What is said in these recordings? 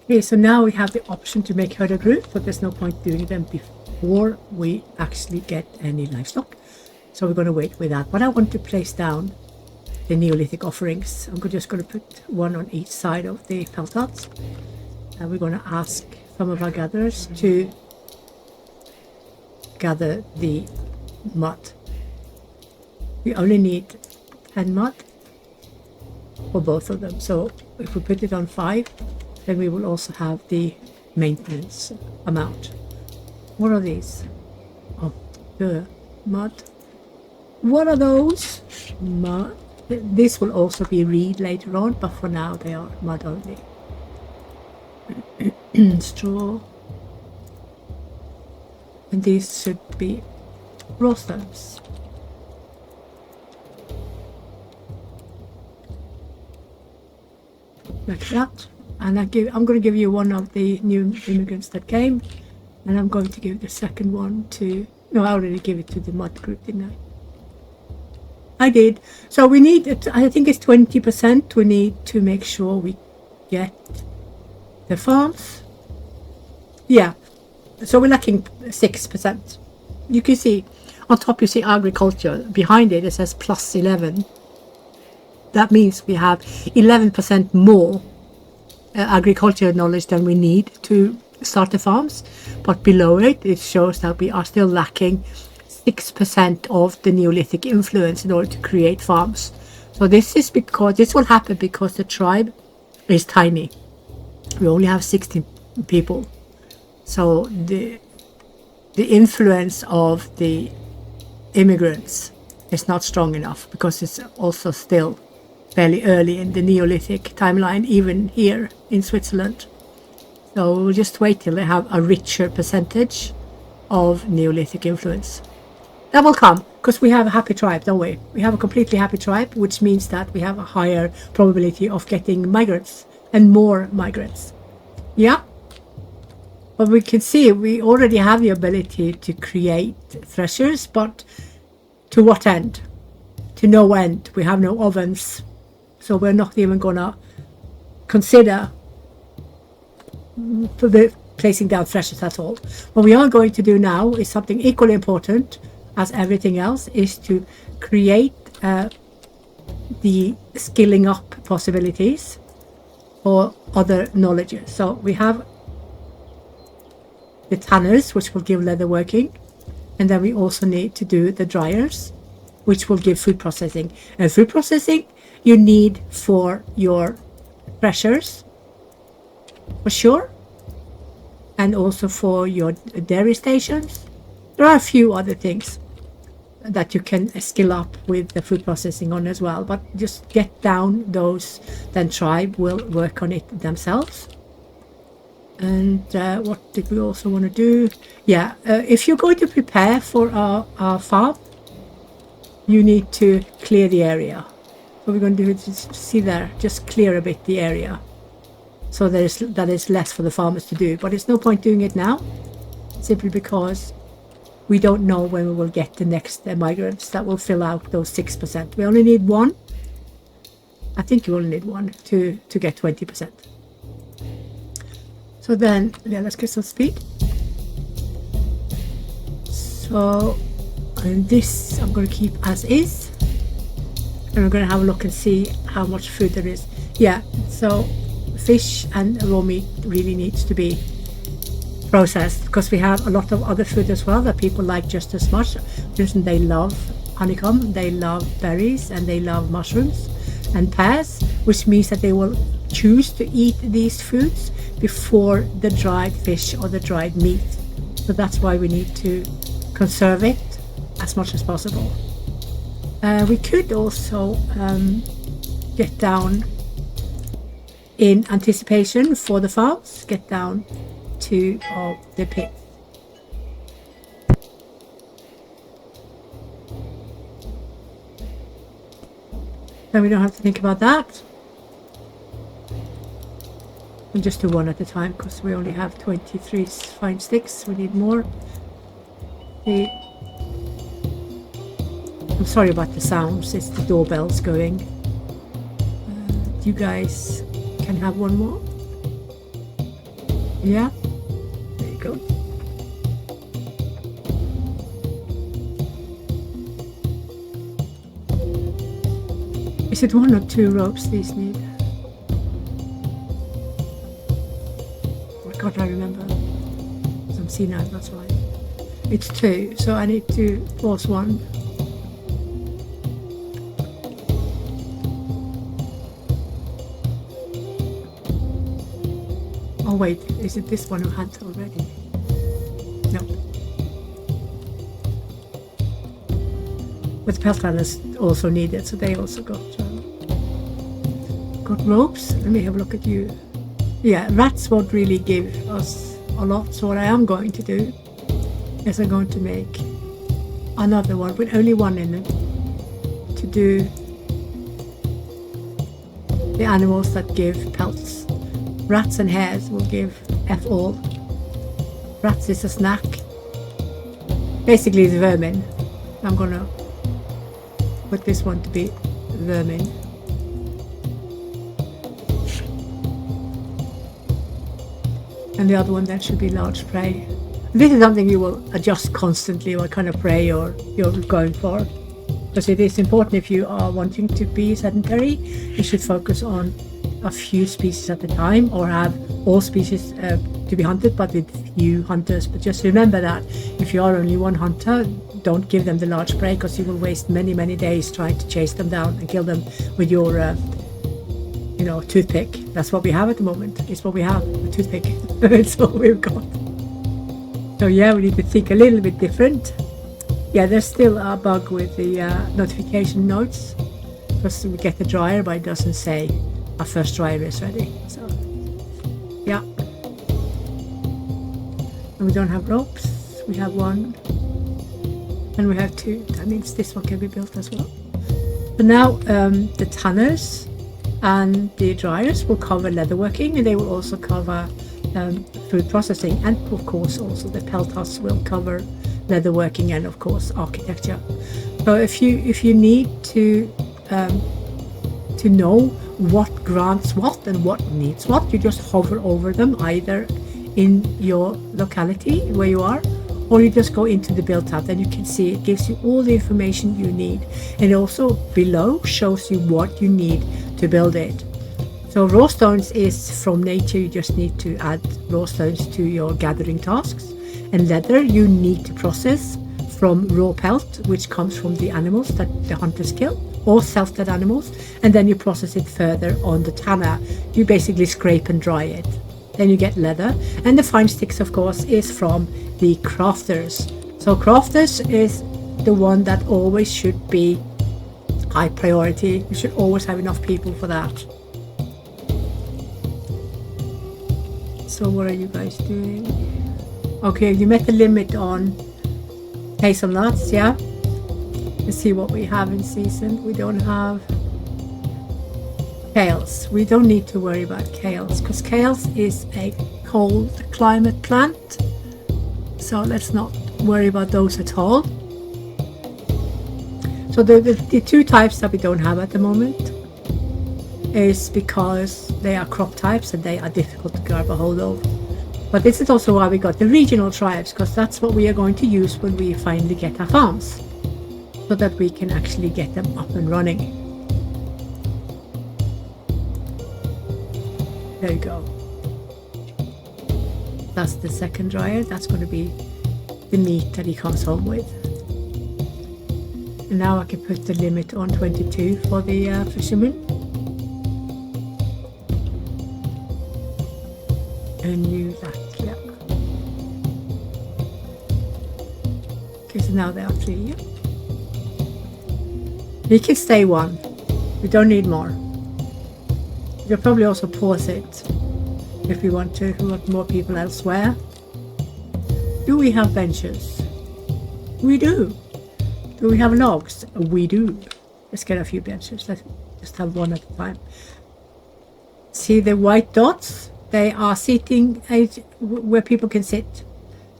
Okay, so now we have the option to make herder group, but there's no point doing them before we actually get any livestock. So we're going to wait with that. But I want to place down the Neolithic offerings. I'm just going to put one on each side of the peltats. And we're going to ask some of our gatherers to gather the mud. We only need 10 mud for both of them. So if we put it on 5, then we will also have the maintenance amount. What are these? Oh, the mud. What are those? Mud. This will also be reed later on, but for now they are mud only. Straw. And these should be raw stones. Like that. And I'm going to give you one of the new immigrants that came, and I'm going to give the second one to, no, I already gave it to the mud group, didn't I? I did. So we need, I think it's 20%. We need to make sure we get the farms. Yeah. So we're lacking 6%. You can see on top, you see agriculture. Behind it, it says plus 11. That means we have 11% more agricultural knowledge than we need to start the farms. But below it, it shows that we are still lacking 6% of the Neolithic influence in order to create farms. So this is because, this will happen because the tribe is tiny. We only have 16 people. So the influence of the immigrants is not strong enough because it's also still fairly early in the Neolithic timeline, even here in Switzerland. So we'll just wait till they have a richer percentage of Neolithic influence. That will come because we have a happy tribe, don't we? We have a completely happy tribe, which means that we have a higher probability of getting migrants and more migrants. Yeah. But we can see we already have the ability to create threshers, but to what end? To no end. We have no ovens. So we're not even going to consider placing down threshers at all. What we are going to do now is something equally important as everything else, is to create the skilling up possibilities for other knowledges. So we have the tanners, which will give leather working, and then we also need to do the dryers, which will give food processing. And food processing you need for your threshers, for sure, and also for your dairy stations. There are a few other things that you can skill up with the food processing on as well, but just get down those, then tribe will work on it themselves. And what did we also want to do? Yeah, if you're going to prepare for our farm, you need to clear the area. What we're going to do is just see there, just clear a bit the area, so that is less for the farmers to do. But it's no point doing it now, simply because we don't know when we will get the next migrants that will fill out those 6%. We only need one. I think you only need one to get 20%. So then, yeah, let's get some speed. So, and this I'm going to keep as is. And we're going to have a look and see how much food there is. Yeah, so fish and raw meat really needs to be processed, because we have a lot of other food as well that people like just as much. For instance, they love honeycomb, they love berries, and they love mushrooms and pears, which means that they will choose to eat these foods before the dried fish or the dried meat. So that's why we need to conserve it as much as possible. We could also get down in anticipation for the farms, get down to the pit. Then we don't have to think about that. We'll just do one at a time because we only have 23 fine sticks. We need more. I'm sorry about the sounds, it's the doorbells going. You guys can have one more. Yeah, there you go. Is it 1 or 2 ropes these need? I can't remember. I'm senile, that's why. It's 2, so I need to force 1. Oh wait, is it this one who had already? No. But the pelt runners also needed, so they also got ropes. Let me have a look at you. Yeah, rats won't really give us a lot, so what I am going to do is I'm going to make another one with only 1 in it to do the animals that give pelts. Rats and hares will give F all. Rats is a snack. Basically it's vermin. I'm gonna put this one to be vermin. And the other one then should be large prey. This is something you will adjust constantly what kind of prey you're going for. Because it is important if you are wanting to be sedentary, you should focus on a few species at a time, or have all species to be hunted but with few hunters. But just remember that if you are only 1 hunter, don't give them the large prey, because you will waste many days trying to chase them down and kill them with your toothpick. That's what we have at the moment. It's what we have, a toothpick. It's all we've got. So yeah, we need to think a little bit different. Yeah, there's still a bug with the notification notes, because we get the dryer but it doesn't say our first dryer is ready. So yeah, and we don't have ropes. We have 1 and we have 2. That means this one can be built as well. So now the tanners and the dryers will cover leatherworking, and they will also cover food processing, and of course also the pelt huts will cover leatherworking and of course architecture. So if you need to know what grants what and what needs what, you just hover over them either in your locality where you are, or you just go into the build tab, and you can see it gives you all the information you need, and also below shows you what you need to build it. So raw stones is from nature, you just need to add raw stones to your gathering tasks, and leather you need to process from raw pelt, which comes from the animals that the hunters kill, or self-dead animals, and then you process it further on the tanner. You basically scrape and dry it. Then you get leather, and the fine sticks of course is from the crafters. So crafters is the one that always should be high priority. You should always have enough people for that. So what are you guys doing? Okay, you met the limit on hazelnuts, yeah? Let's see what we have in season. We don't have kales. We don't need to worry about kales, because kales is a cold climate plant. So let's not worry about those at all. So the 2 types that we don't have at the moment is because they are crop types and they are difficult to grab a hold of. But this is also why we got the regional tribes, because that's what we are going to use when we finally get our farms, so that we can actually get them up and running. There you go. That's the second dryer. That's going to be the meat that he comes home with. And now I can put the limit on 22 for the fishermen. And use that, yeah. Okay, so now there are 3, yeah. You can stay 1. We don't need more. You can probably also pause it if we want to. We want more people elsewhere. Do we have benches? We do. Do we have logs? We do. Let's get a few benches. Let's just have 1 at a time. See the white dots? They are seating where people can sit.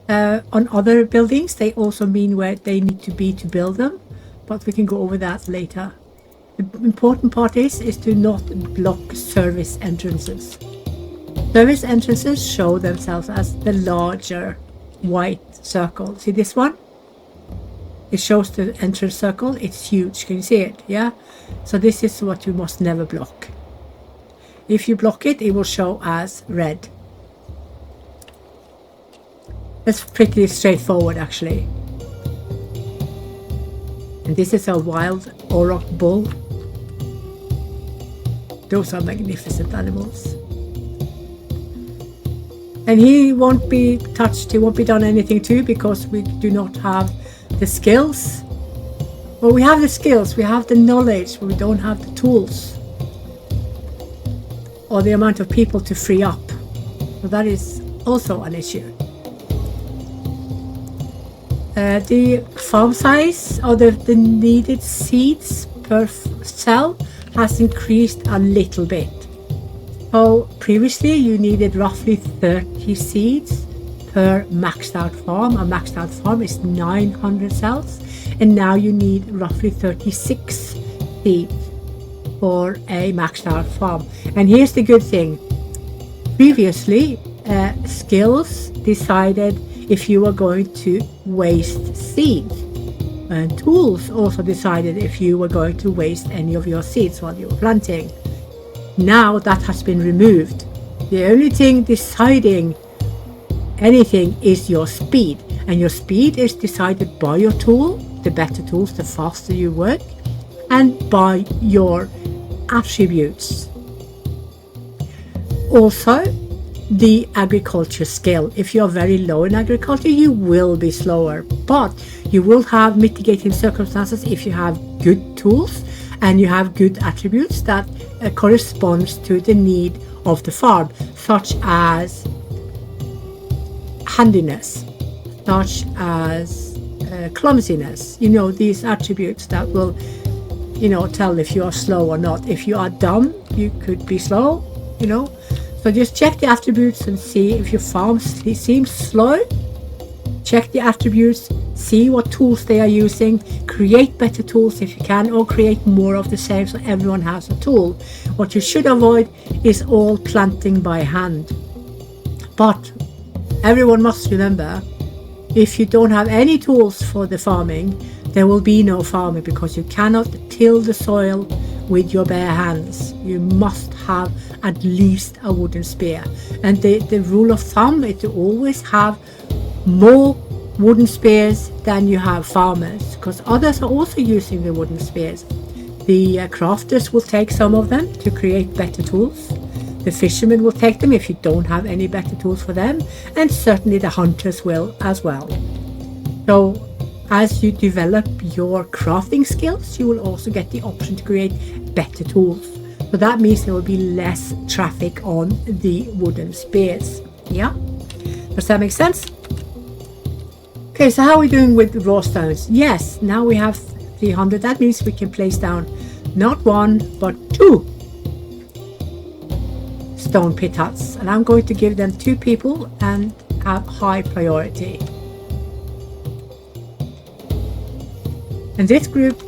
On other buildings, they also mean where they need to be to build them, but we can go over that later. The important part is to not block service entrances. Service entrances show themselves as the larger white circle. See this one? It shows the entrance circle. It's huge. Can you see it? Yeah. So this is what you must never block. If you block it, it will show as red. That's pretty straightforward, actually. And this is a wild auroch bull. Those are magnificent animals. And he won't be touched, he won't be done anything to, because we do not have the skills. Well, we have the skills, we have the knowledge, but we don't have the tools or the amount of people to free up. So that is also an issue. The farm size, or the needed seeds per cell, has increased a little bit. So previously you needed roughly 30 seeds per maxed out farm. A maxed out farm is 900 cells, and now you need roughly 36 seeds for a maxed out farm. And here's the good thing. Previously, skills decided if you were going to waste seeds, and tools also decided if you were going to waste any of your seeds while you were planting. Now that has been removed. The only thing deciding anything is your speed, and your speed is decided by your tool. The better tools, the faster you work, and by your attributes. Also, the agriculture skill. If you are very low in agriculture, you will be slower, but you will have mitigating circumstances if you have good tools and you have good attributes that corresponds to the need of the farm, such as handiness, such as clumsiness. You know, these attributes that will, you know, tell if you are slow or not. If you are dumb, you could be slow, you know. So just check the attributes and see if your farm seems slow. Check the attributes, see what tools they are using, create better tools if you can, or create more of the same so everyone has a tool. What you should avoid is all planting by hand. But everyone must remember, if you don't have any tools for the farming, there will be no farming, because you cannot till the soil with your bare hands. You must have at least a wooden spear. And the rule of thumb is to always have more wooden spears than you have farmers, because others are also using the wooden spears. The crafters will take some of them to create better tools. The fishermen will take them if you don't have any better tools for them, and certainly the hunters will as well. So as you develop your crafting skills, you will also get the option to create better tools. So that means there will be less traffic on the wooden spears. Yeah? Does that make sense? Okay, so how are we doing with raw stones? Yes, now we have 300. That means we can place down not one, but 2 stone pit huts. And I'm going to give them 2 people and have high priority. And this group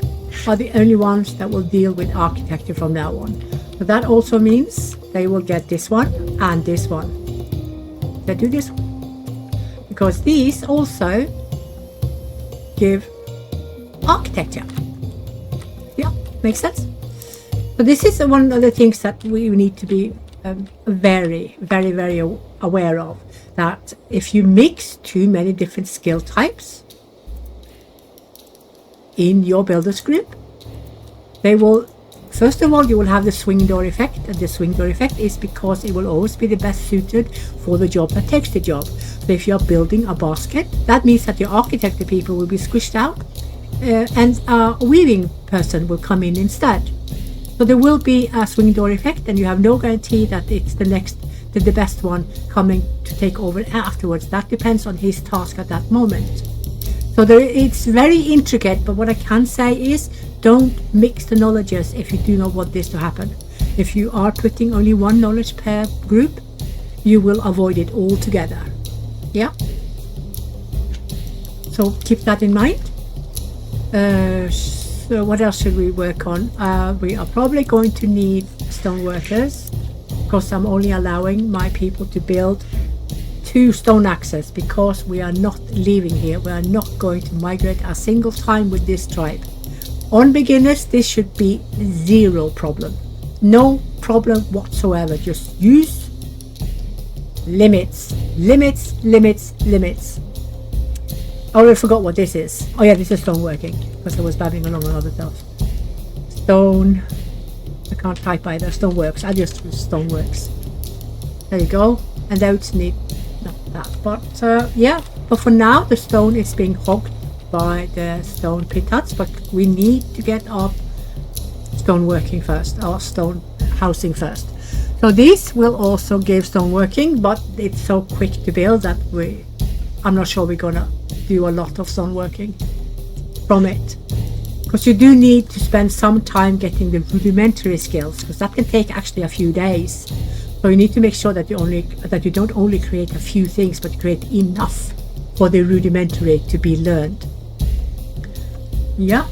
are the only ones that will deal with architecture from now on. So that also means they will get this one and this one. They do this one, because these also give architecture. Yeah, makes sense. So this is one of the things that we need to be very aware of, that if you mix too many different skill types in your builders group, they will, first of all, you will have the swing door effect, and the swing door effect is because it will always be the best suited for the job that takes the job. So if you're building a basket, that means that your architecture people will be squished out, and a weaving person will come in instead. So there will be a swing door effect, and you have no guarantee that it's the best one coming to take over afterwards. That depends on his task at that moment. So it's very intricate, but what I can say is, don't mix the knowledges if you do not want this to happen. If you are putting only one knowledge per group, you will avoid it altogether. Yeah? So keep that in mind. So what else should we work on? We are probably going to need stone workers. because I'm only allowing my people to build 2 stone axes, because we are not leaving here. We are not going to migrate a single time with this tribe. On beginners, this should be 0 problem. No problem whatsoever. Just use limits. Limits, limits, limits. I already forgot what this is. Oh yeah, this is stone working, because I was babbling along with other stuff. Stone. I can't type either. Stoneworks. I just use Stoneworks. There you go. And those need not that. But yeah. But for now, the stone is being hogged by the stone pit huts. But we need to get our stone working first. Our stone housing first. So these will also give stone working, but it's so quick to build that I'm not sure we're gonna do a lot of stone working from it. Because you do need to spend some time getting the rudimentary skills, because that can take actually a few days. So you need to make sure that you don't only create a few things, but create enough for the rudimentary to be learned. Yeah,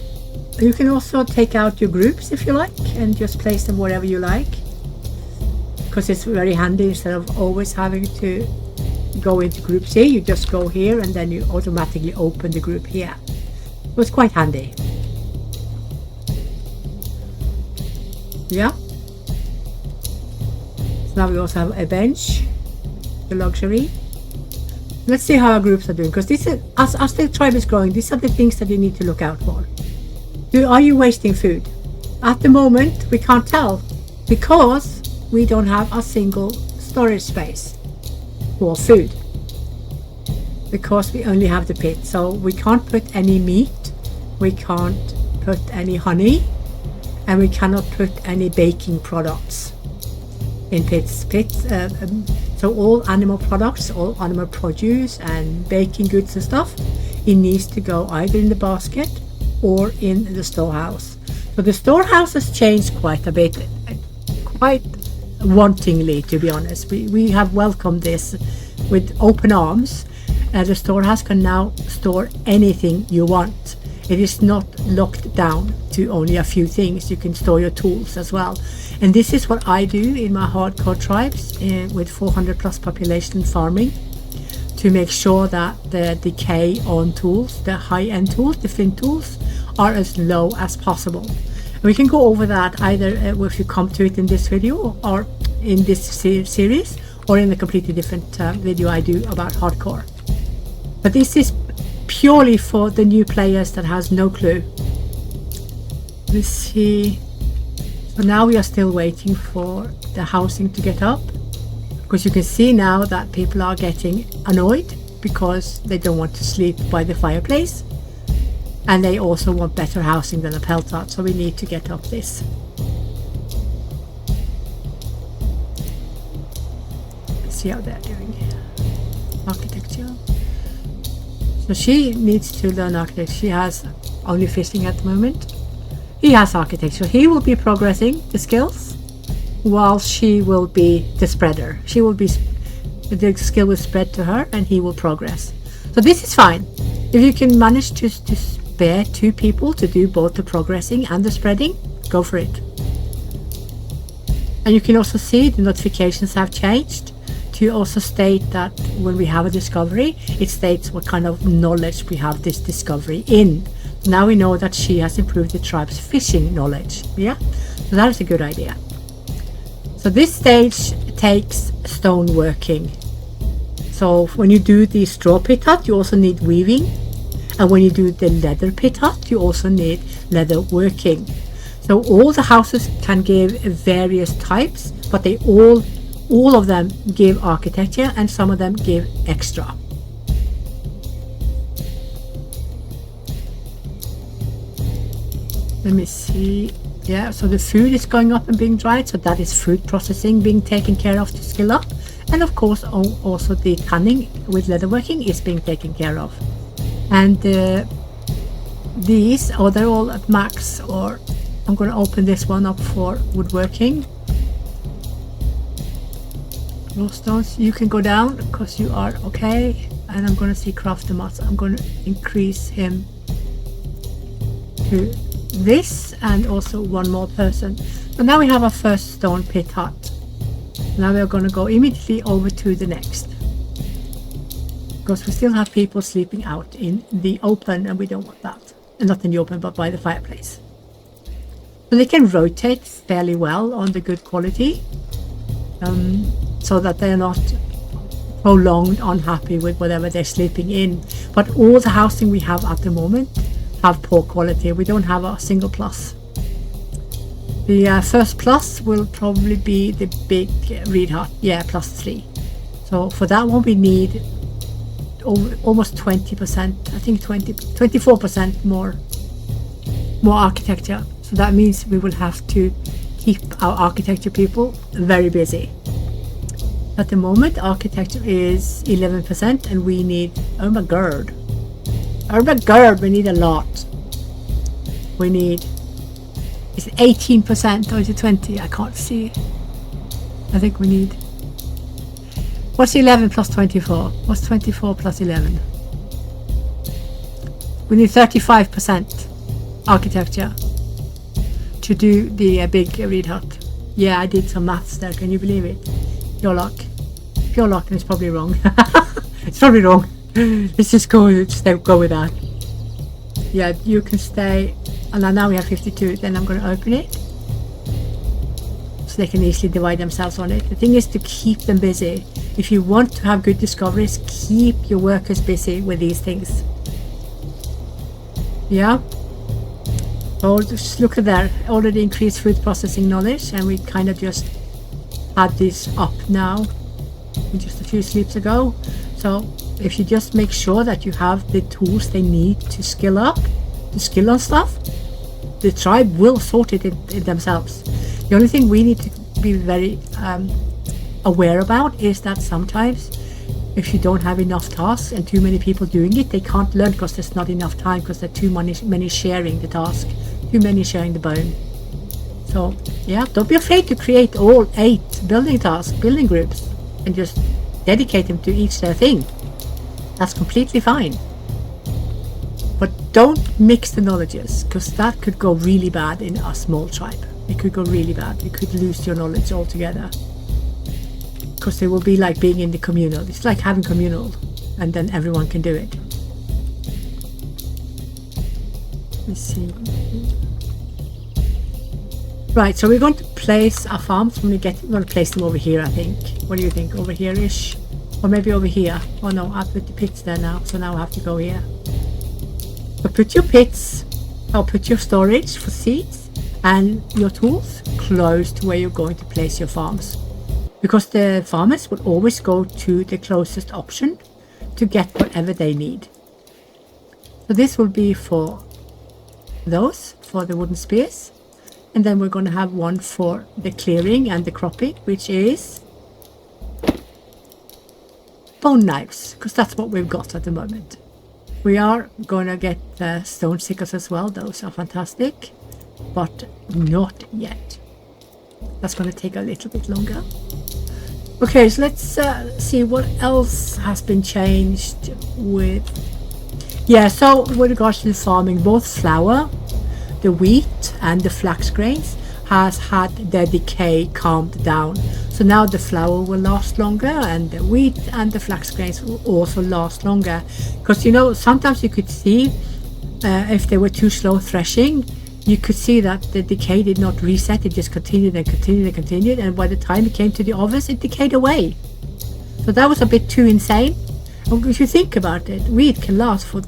you can also take out your groups if you like, and just place them wherever you like, because it's very handy. Instead of always having to go into groups here, you just go here and then you automatically open the group here. It was quite handy. Yeah. So now we also have a bench, the luxury. Let's see how our groups are doing, because this is, as the tribe is growing, these are the things that you need to look out for. Are you wasting food? At the moment, we can't tell, because we don't have a single storage space for food, because we only have the pit. So we can't put any meat, we can't put any honey, and we cannot put any baking products in pits. So all animal products, all animal produce and baking goods and stuff, it needs to go either in the basket or in the storehouse. So the storehouse has changed quite a bit, quite wantingly, to be honest. We have welcomed this with open arms. The storehouse can now store anything you want. It is not locked down to only a few things. You can store your tools as well. And this is what I do in my hardcore tribes with 400 plus population farming, to make sure that the decay on tools, the high-end tools, the flint tools, are as low as possible. And we can go over that either if you come to it in this video or in this series, or in a completely different video I do about hardcore. But this is purely for the new players that has no clue. Let's see. So now we are still waiting for the housing to get up, because you can see now that people are getting annoyed because they don't want to sleep by the fireplace, and they also want better housing than a pelt hut. So we need to get up this. Let's see how they're doing. Architecture. So she needs to learn architecture. She has only fishing at the moment. He has architecture. He will be progressing the skills, while she will be the spreader. She will be, the skill will spread to her and he will progress. So this is fine. If you can manage to spare 2 people to do both the progressing and the spreading, go for it. And you can also see the notifications have changed to also state that when we have a discovery, it states what kind of knowledge we have this discovery in. Now we know that she has improved the tribe's fishing knowledge. Yeah, so that is a good idea. So this stage takes stone working. So when you do the straw pit hut, you also need weaving, and when you do the leather pit hut, you also need leather working. So all the houses can give various types, but they all of them give architecture, and some of them give extra. Let me see. Yeah, so the food is going up and being dried, so that is food processing being taken care of to skill up. And of course also the tanning with leatherworking is being taken care of. And these, they're all at max, or I'm going to open this one up for woodworking. Stones, you can go down because you are okay. And I'm going to see craft the mods. I'm going to increase him to this, and also one more person. So now we have our first stone pit hut. Now we're going to go immediately over to the next, because we still have people sleeping out in the open, and we don't want that. And not in the open, but by the fireplace. So they can rotate fairly well on the good quality, so that they're not prolonged unhappy with whatever they're sleeping in. But all the housing we have at the moment have poor quality. We don't have a single plus. The first plus will probably be the big reed hut, yeah, +3. So for that one we need almost 20%, I think 24% more architecture. So that means we will have to keep our architecture people very busy. At the moment architecture is 11%, and we need, oh my god, we need a lot. We need, is it 18% or is it 20? I can't see. I think we need, what's 11 plus 24? What's 24 plus 11? We need 35% architecture to do the big reed hut. Yeah, I did some maths there, can you believe it? Your luck. Your luck, and it's probably wrong. It's probably wrong. Let's just go with that. Yeah, you can stay. And now we have 52. Then I'm going to open it, so they can easily divide themselves on it. The thing is to keep them busy. If you want to have good discoveries, keep your workers busy with these things. Yeah. Oh, just look at that. Already increased food processing knowledge, and we kind of just had this up now just a few sleeps ago. So if you just make sure that you have the tools they need to skill up, to skill on stuff, the tribe will sort it themselves. The only thing we need to be very aware about is that sometimes if you don't have enough tasks and too many people doing it, they can't learn because there's not enough time, because there are too many sharing the task, too many sharing the bone. So yeah, don't be afraid to create all 8 building tasks, building groups, and just dedicate them to each their thing. That's completely fine. But don't mix the knowledges, because that could go really bad in a small tribe. It could go really bad. You could lose your knowledge altogether, because it will be like being in the communal. It's like having communal, and then everyone can do it. Let's see. Right, so we're going to place our farms. We're going to place them over here, I think. What do you think? Over here-ish? Or maybe over here? Oh no, I put the pits there now, so now I have to go here. So put your pits, or put your storage for seeds and your tools close to where you're going to place your farms. Because the farmers will always go to the closest option to get whatever they need. So this will be for those, for the wooden spears. And then we're going to have one for the clearing and the cropping, which is bone knives, because that's what we've got at the moment. We are going to get the stone sickles as well. Those are fantastic, but not yet. That's going to take a little bit longer. Okay, so let's see what else has been changed with... Yeah, so with regards to the farming, both flour, the wheat and the flax grains has had their decay calmed down. So now the flour will last longer, and the wheat and the flax grains will also last longer. Because, you know, sometimes you could see if they were too slow threshing, you could see that the decay did not reset. It just continued and continued and continued, and by the time it came to the ovens, it decayed away. So that was a bit too insane. And if you think about it, wheat can last for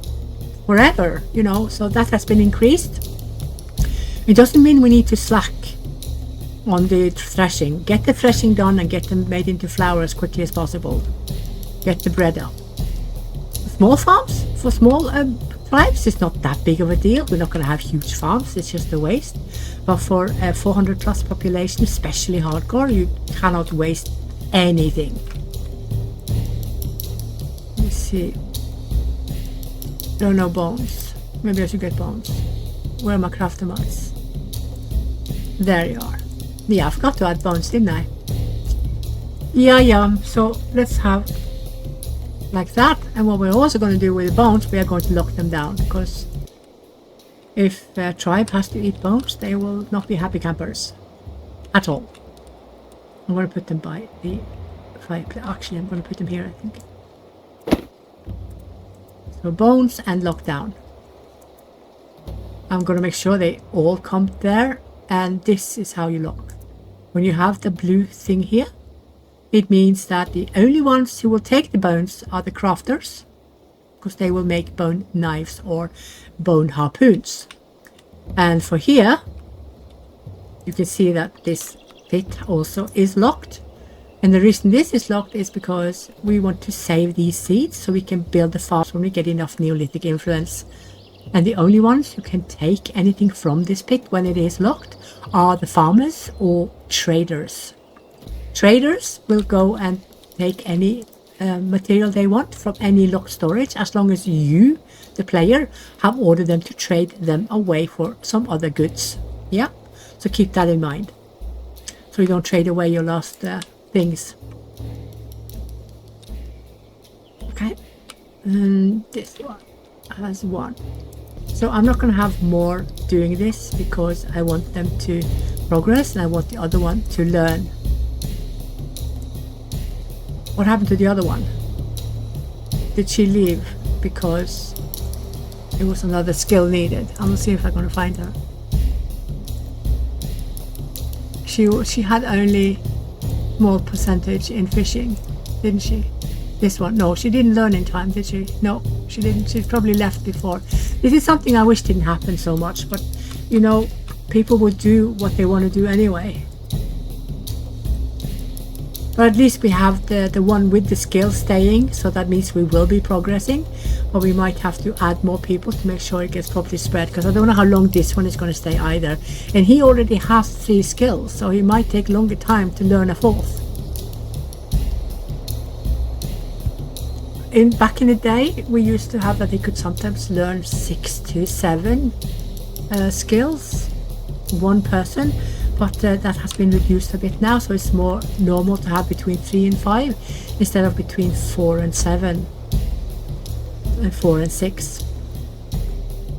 forever, you know, so that has been increased. It doesn't mean we need to slack on the threshing. Get the threshing done and get them made into flour as quickly as possible. Get the bread up. Small farms, for small tribes, it's not that big of a deal. We're not going to have huge farms, it's just a waste. But for a 400 plus population, especially hardcore, you cannot waste anything. Let's see. There are no bones. Maybe I should get bones. Where are my crafter mats? There you are. Yeah, I forgot to add bones, didn't I? Yeah, so let's have like that. And what we're also going to do with the bones, we are going to lock them down, because if a tribe has to eat bones, they will not be happy campers at all. I'm going to put them by the fireplace. Actually, I'm going to put them here, I think. So bones and lockdown. I'm going to make sure they all come there, and this is how you lock. When you have the blue thing here, it means that the only ones who will take the bones are the crafters, because they will make bone knives or bone harpoons. And for here, you can see that this pit also is locked. And the reason this is locked is because we want to save these seeds so we can build the farms when we get enough Neolithic influence. And the only ones who can take anything from this pit when it is locked are the farmers or traders. Traders will go and take any material they want from any locked storage, as long as you, the player, have ordered them to trade them away for some other goods. Yeah, so keep that in mind, so you don't trade away your last things. Okay, and this one has one. So I'm not going to have more doing this because I want them to progress and I want the other one to learn. What happened to the other one? Did she leave because it was another skill needed? I'm going to see if I'm going to find her. She had only small percentage in fishing, didn't she? This one, no, she didn't learn in time, did she? No, she didn't. She probably left before. This is something I wish didn't happen so much, but you know, people would do what they want to do anyway. But at least we have the one with the skill staying, so that means we will be progressing. But we might have to add more people to make sure it gets properly spread, because I don't know how long this one is going to stay either. And he already has 3 skills, so he might take longer time to learn a 4th. Back in the day, we used to have that they could sometimes learn 6 to 7 skills, one person, but that has been reduced a bit now, so it's more normal to have between 3 and 5 instead of between 4 and 7 and 4 and 6.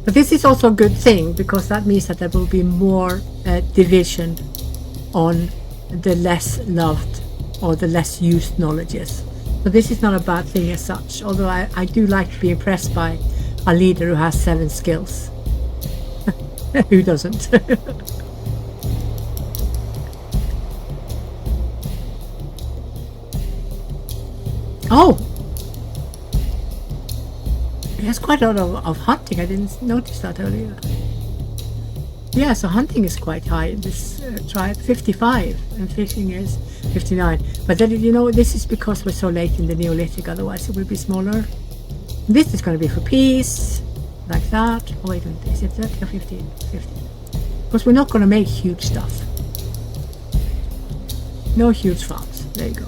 But this is also a good thing, because that means that there will be more division on the less loved or the less used knowledges. So this is not a bad thing as such, although I do like to be impressed by a leader who has 7 skills. Who doesn't? Oh! He has quite a lot of hunting. I didn't notice that earlier. Yeah, so hunting is quite high in this tribe, 55, and fishing is 59. But then, you know, this is because we're so late in the Neolithic, otherwise it will be smaller. This is going to be for peace, like that. Oh wait, is it 30 or 15? 15. Because we're not going to make huge stuff. No huge farms. There you go.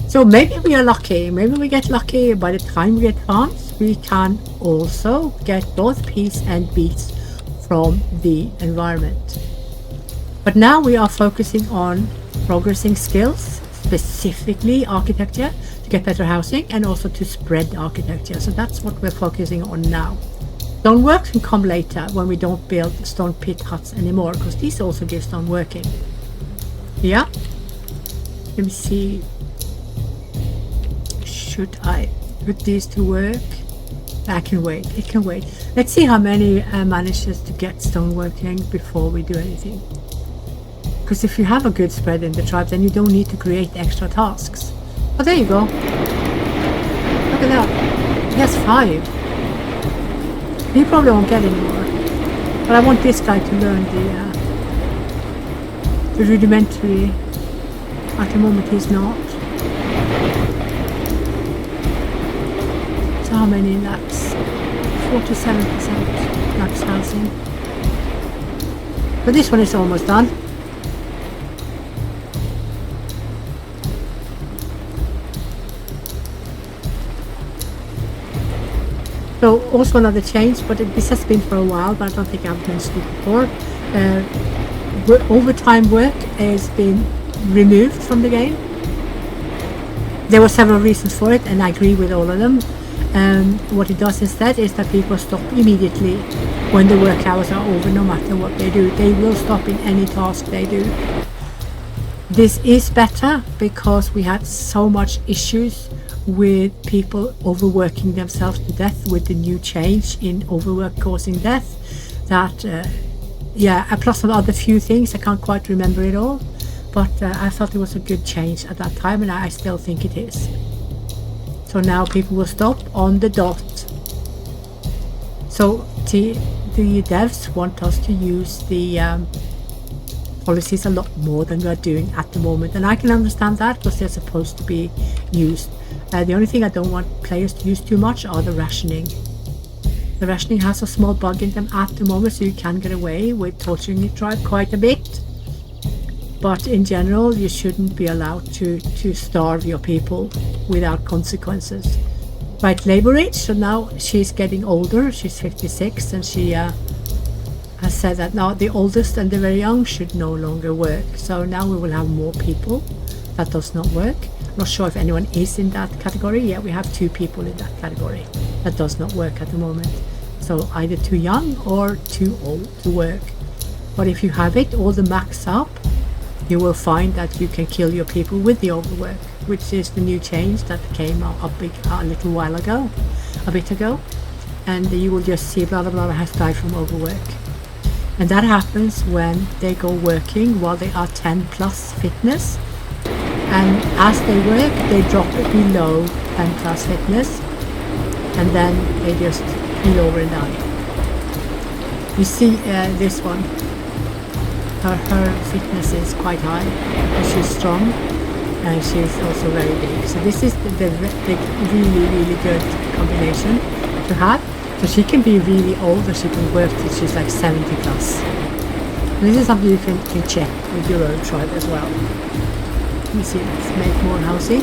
So maybe we are lucky. Maybe we get lucky. By the time we get farms, we can also get both peace and beats from the environment. But now we are focusing on progressing skills, specifically architecture, to get better housing and also to spread architecture. So that's what we're focusing on now. Stonework can come later when we don't build stone pit huts anymore, because these also give stone working. Yeah. Let me see. Should I put these to work? I can wait. It can wait. Let's see how many manages to get stone working before we do anything. Because if you have a good spread in the tribe, then you don't need to create extra tasks. Oh, there you go. Look at that. He has 5. He probably won't get any more. But I want this guy to learn the rudimentary. At the moment he's not. So how many lakhs? 47% lakhs housing. But this one is almost done. So also another change, but this has been for a while, but I don't think I've mentioned it before. Overtime work has been removed from the game. There were several reasons for it, and I agree with all of them. What it does instead is that people stop immediately when the work hours are over, no matter what they do. They will stop in any task they do. This is better because we had so much issues with people overworking themselves to death with the new change in overwork causing death. That yeah, plus some other few things, I can't quite remember it all, but I thought it was a good change at that time, and I still think it is. So now people will stop on the dot. So the devs want us to use the policies a lot more than we are doing at the moment, and I can understand that because they're supposed to be used. The only thing I don't want players to use too much are the rationing. The rationing has a small bug in them at the moment, so you can get away with torturing your tribe quite a bit. But in general, you shouldn't be allowed to starve your people without consequences. Right, labor age, so now she's getting older, she's 56, and she has said that now the oldest and the very young should no longer work. So now we will have more people that does not work. Not sure if anyone is in that category. Yeah, we have 2 people in that category that does not work at the moment. So either too young or too old to work. But if you have it all the max up, you will find that you can kill your people with the overwork, which is the new change that came a little while ago, a bit ago. And you will just see blah blah blah has died from overwork. And that happens when they go working while they are 10 plus fitness. And as they work, they drop it below 10 plus fitness, and then they just keel over and die. You see this one, her fitness is quite high, and she's strong, and she's also very big. So this is the really, really good combination to have. So she can be really old, or she can work till she's like 70 plus. And this is something you can check with your own tribe as well. Let me see, let's make more housing.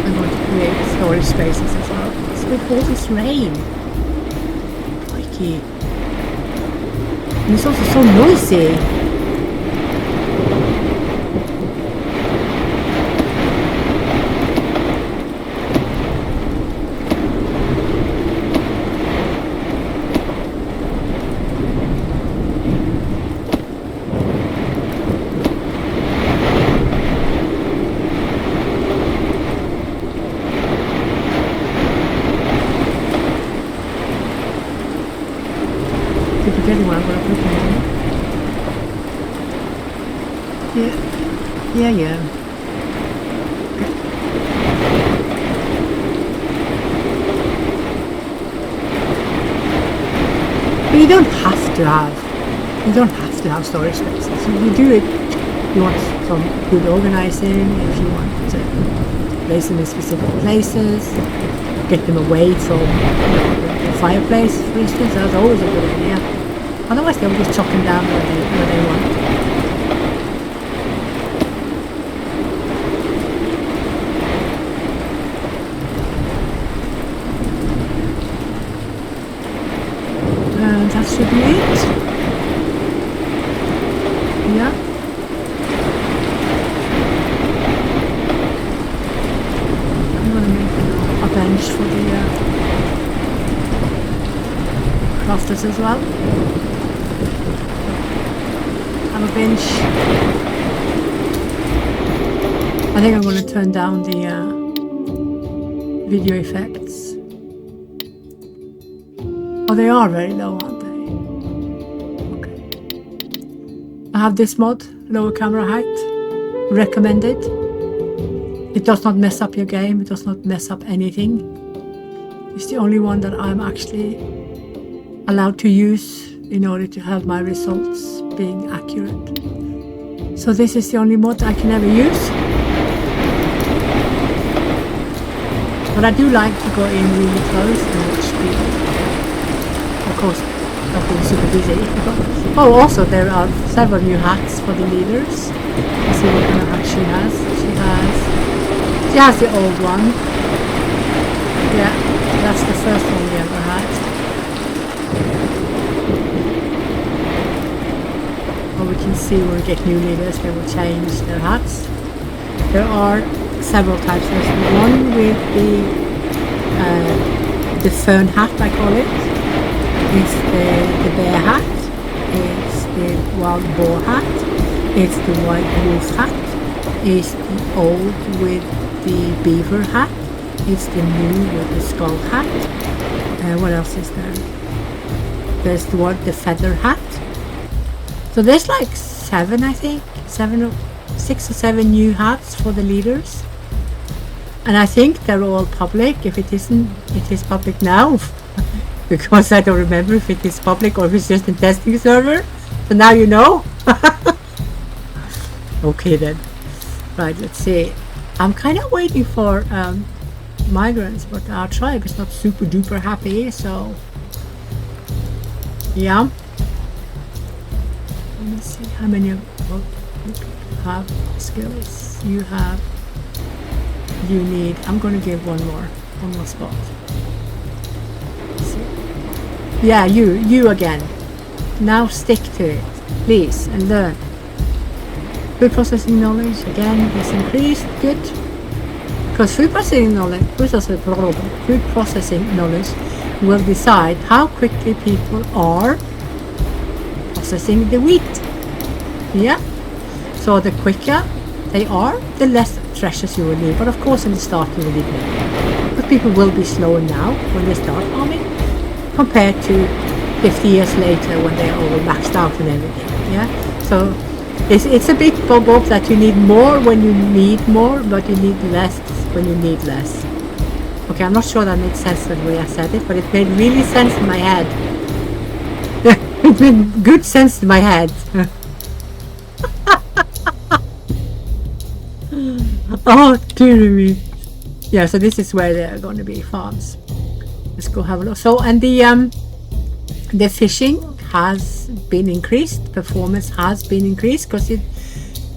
I'm going to create storage spaces as well. It's with all this rain. Crikey. And it's also so noisy. Getting one, I'm going to put it in. Yeah. But you don't have to have storage spaces. If you do it, you want some good organizing, if you want to place them in specific places, get them away from the fireplace, for instance, that's always a good idea. Otherwise they'll just chuck them down where they want. And that should be it. Yeah. I'm going to make a bench for the crafters as well. Have a bench. I think I'm going to turn down the video effects. Oh, they are very low, aren't they? Okay. I have this mod, lower camera height, recommended. It does not mess up your game, it does not mess up anything. It's the only one that I'm actually allowed to use in order to have my results being accurate. So this is the only mod I can ever use. But I do like to go in really close and watch people. Of course, not being super busy. Oh, also there are several new hats for the leaders. Let's see what kind of hat she has. She has the old one. Yeah, that's the first one we ever had. We can see when we get new leaders, they will change their hats. There are several types. There's one with the the fern hat, I call it. It's the bear hat. It's the wild boar hat. It's the white wolf hat. It's the old with the beaver hat. It's the new with the skull hat. What else is there? There's the feather hat. So there's like 7, I think, 6 or 7 new hats for the leaders. And I think they're all public. If it isn't, it is public now. Because I don't remember if it is public or if it's just a testing server. So now you know. Okay then. Right, let's see. I'm kind of waiting for migrants, but our tribe is not super duper happy, so yeah. Let me see how many of you have skills. You need, I'm going to give one more spot. Let's see. Yeah, you again. Now stick to it, please, and learn. Food processing knowledge again is increased. Good. Because food processing knowledge will decide how quickly people are processing the wheat. Yeah. So the quicker they are, the less threshers you will need. But of course, in the start you will need more. But people will be slower now when they start farming compared to 50 years later when they are all maxed out and everything. Yeah. So it's a bit bob that you need more when you need more, but you need less when you need less. Okay, I'm not sure that made sense the way I said it, but it made really sense in my head. It made good sense in my head. Oh, dear me. Yeah, so this is where there are going to be farms. Let's go have a look. So, and the fishing has been increased. Performance has been increased because it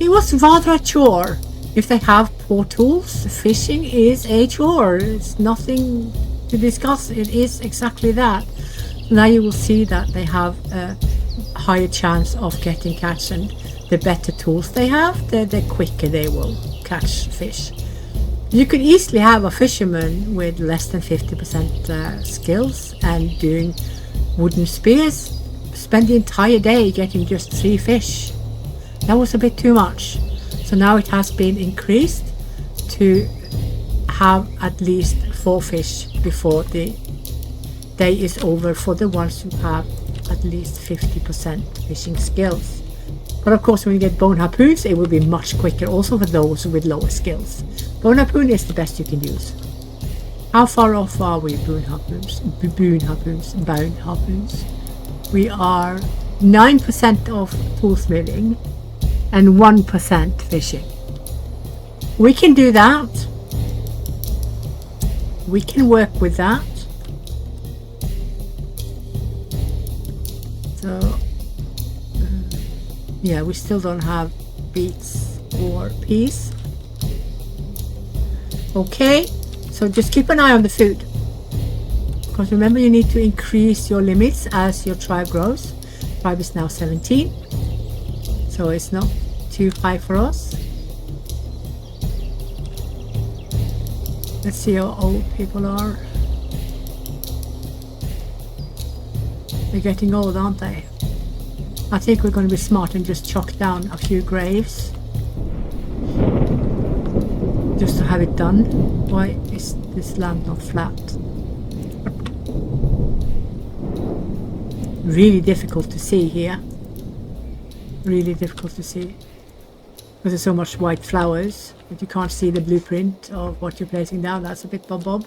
was rather a chore. If they have poor tools, fishing is a chore. It's nothing to discuss. It is exactly that. Now you will see that they have a higher chance of getting catch, and the better tools they have, the quicker they will catch fish. You could easily have a fisherman with less than 50% skills and doing wooden spears, spend the entire day getting just 3 fish. That was a bit too much. So now it has been increased to have at least 4 fish before the day is over for the ones who have at least 50% fishing skills. But of course, when you get bone harpoons, it will be much quicker also for those with lower skills. Bone harpoon is the best you can use. How far off are we, bone harpoons? Bone harpoons. We are 9% of toolsmithing and 1% fishing. We can do that. We can work with that. So yeah, we still don't have beets or peas. Okay, so just keep an eye on the food, because remember, you need to increase your limits as your tribe grows. Tribe is now 17, so it's not too high for us. Let's see how old people are. They're getting old, aren't they? I think we're going to be smart and just chalk down a few graves just to have it done. Why is this land not flat? Really difficult to see here. Really difficult to see. Because there's so much white flowers that you can't see the blueprint of what you're placing down. That's a bit bob.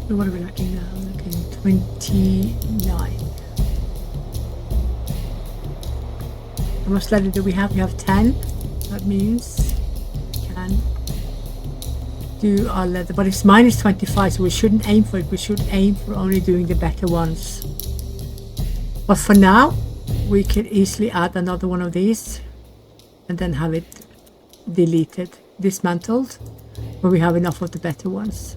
So what are we looking now? Looking 29. How much leather do we have? We have 10. That means we can do our leather. But it's minus 25, so we shouldn't aim for it. We should aim for only doing the better ones. But for now, we could easily add another one of these and then have it deleted, dismantled, where we have enough of the better ones.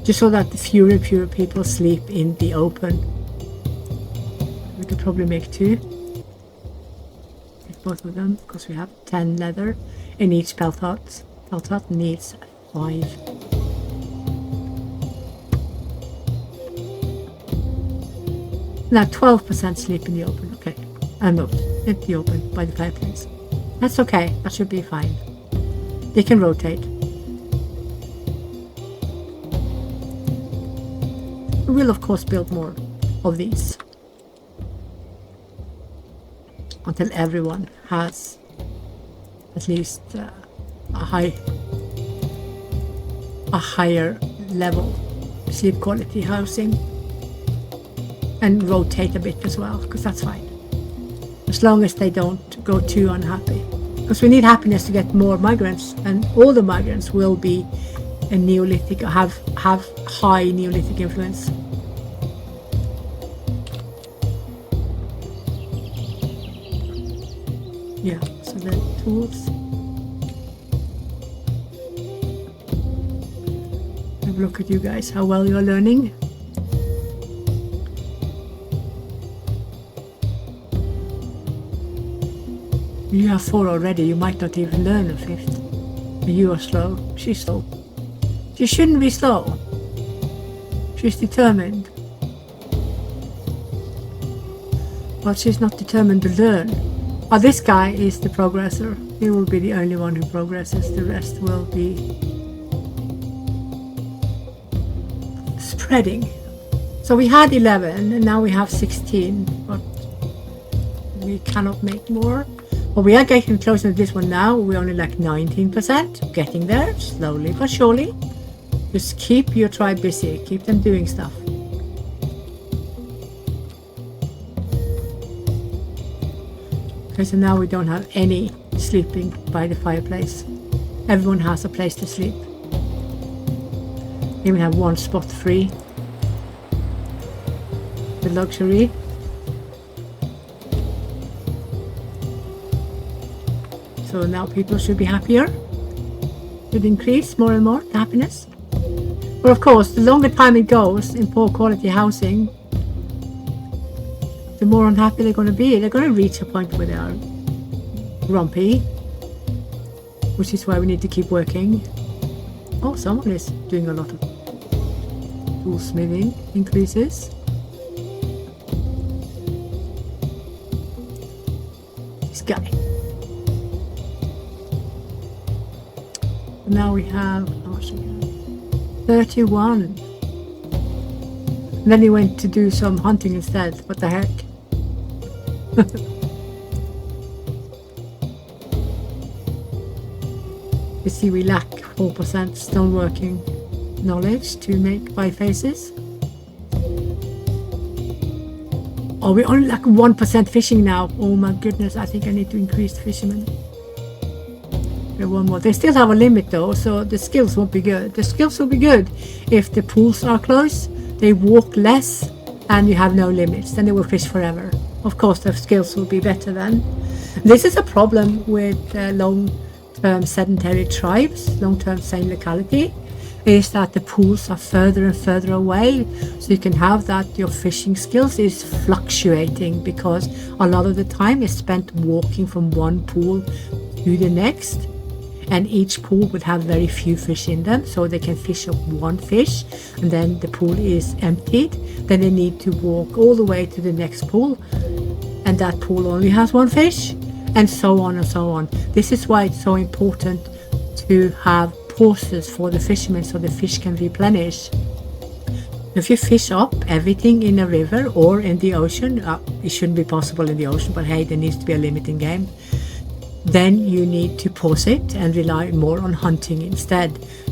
Just so that the fewer people sleep in the open. We could probably make 2. both of them, because we have 10 leather in each pelt hut. Pelt hut needs 5. Now 12% sleep in the open. Okay, no, in the open by the fireplace. That's okay. That should be fine. They can rotate. We will of course build more of these until everyone has at least a higher level sleep quality housing, and rotate a bit as well, because that's fine as long as they don't go too unhappy, because we need happiness to get more migrants, and all the migrants will be a Neolithic, have high Neolithic influence. Yeah, so the tools. Have a look at you guys, how well you're learning. You have 4 already, you might not even learn a 5th. You are slow, she's slow. She shouldn't be slow. She's determined. But she's not determined to learn. Oh, this guy is the progressor. He will be the only one who progresses. The rest will be spreading. So we had 11 and now we have 16, but we cannot make more. But we are getting closer to this one now. We're only like 19%. Getting there, slowly but surely. Just keep your tribe busy. Keep them doing stuff. Okay, so now we don't have any sleeping by the fireplace. Everyone has a place to sleep. We even have 1 spot free. The luxury. So now people should be happier. Should increase more and more the happiness. But of course, the longer time it goes in poor quality housing, the more unhappy they're going to be. They're going to reach a point where they are grumpy, which is why we need to keep working. Oh, someone is doing a lot of tool smithing increases. This guy. Now we have, how much do we have? 31. And then he went to do some hunting instead. What the heck? You see, we lack 4% stoneworking knowledge to make bifaces. Oh, we only lack 1% fishing now. Oh my goodness, I think I need to increase the fishermen. One more. They still have a limit though, so the skills won't be good. The skills will be good if the pools are close, they walk less, and you have no limits. Then they will fish forever. Of course, the skills will be better then. This is a problem with long-term sedentary tribes, long-term same locality, is that the pools are further and further away. So you can have that your fishing skills is fluctuating because a lot of the time is spent walking from one pool to the next. And each pool would have very few fish in them, so they can fish up 1 fish, and then the pool is emptied. Then they need to walk all the way to the next pool, and that pool only has 1 fish, and so on and so on. This is why it's so important to have pauses for the fishermen so the fish can replenish. If you fish up everything in a river or in the ocean, it shouldn't be possible in the ocean, but hey, there needs to be a limiting game. Then you need to pause it and rely more on hunting instead.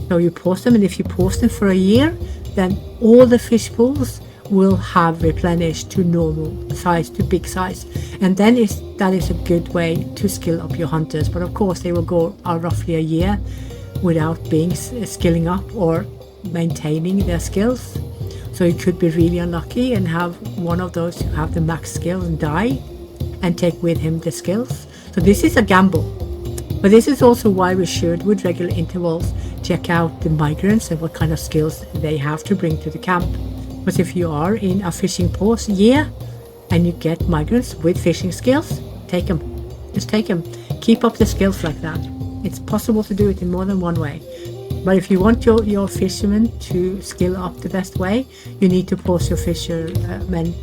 So you pause them, and if you pause them for a year, then all the fish pools will have replenished to normal size, to big size. And then that is a good way to skill up your hunters. But of course they will go roughly a year without being skilling up or maintaining their skills. So you could be really unlucky and have one of those who have the max skills and die and take with him the skills. So this is a gamble, but this is also why we should, with regular intervals, check out the migrants and what kind of skills they have to bring to the camp. Because if you are in a fishing pause year and you get migrants with fishing skills, take them. Just take them. Keep up the skills like that. It's possible to do it in more than one way. But if you want your fishermen to skill up the best way, you need to pause your fishermen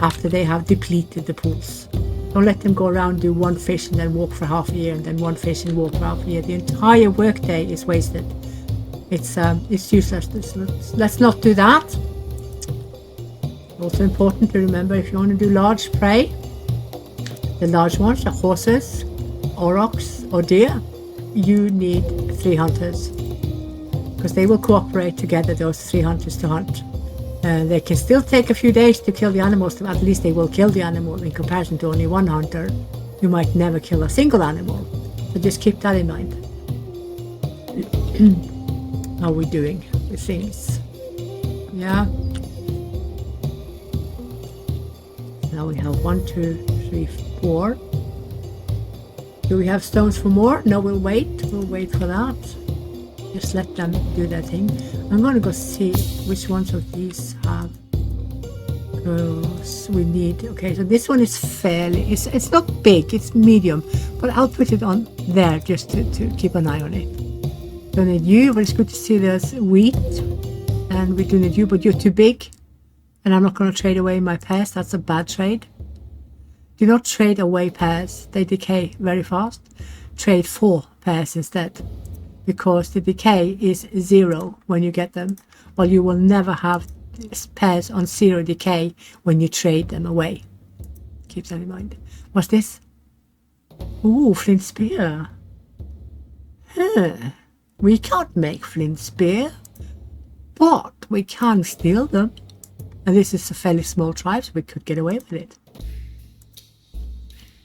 after they have depleted the pools. Don't let them go around, do one fish and then walk for half a year, and then one fish and walk for half a year. The entire workday is wasted. It's useless. Let's not do that. Also important to remember, if you want to do large prey, the large ones, the horses, aurochs or deer, you need 3 hunters. Because they will cooperate together, those 3 hunters, to hunt. They can still take a few days to kill the animals, but at least they will kill the animal in comparison to only 1 hunter. You might never kill a single animal. So just keep that in mind. How are we doing with things? Yeah. Now we have 1, 2, 3, 4. Do we have stones for more? No, we'll wait. We'll wait for that. Just let them do their thing. I'm going to go see which ones of these have. We need. Okay, so this one is fairly. It's not big. It's medium, but I'll put it on there just to keep an eye on it. Don't need you, but it's good to see there's wheat, and we do need you, but you're too big, and I'm not going to trade away my pears. That's a bad trade. Do not trade away pears. They decay very fast. Trade for pears instead, because the decay is 0 when you get them, while you will never have pears on 0 decay when you trade them away. Keep that in mind. What's this? Ooh, flint spear. Huh. We can't make flint spear, but we can steal them. And this is a fairly small tribe, so we could get away with it.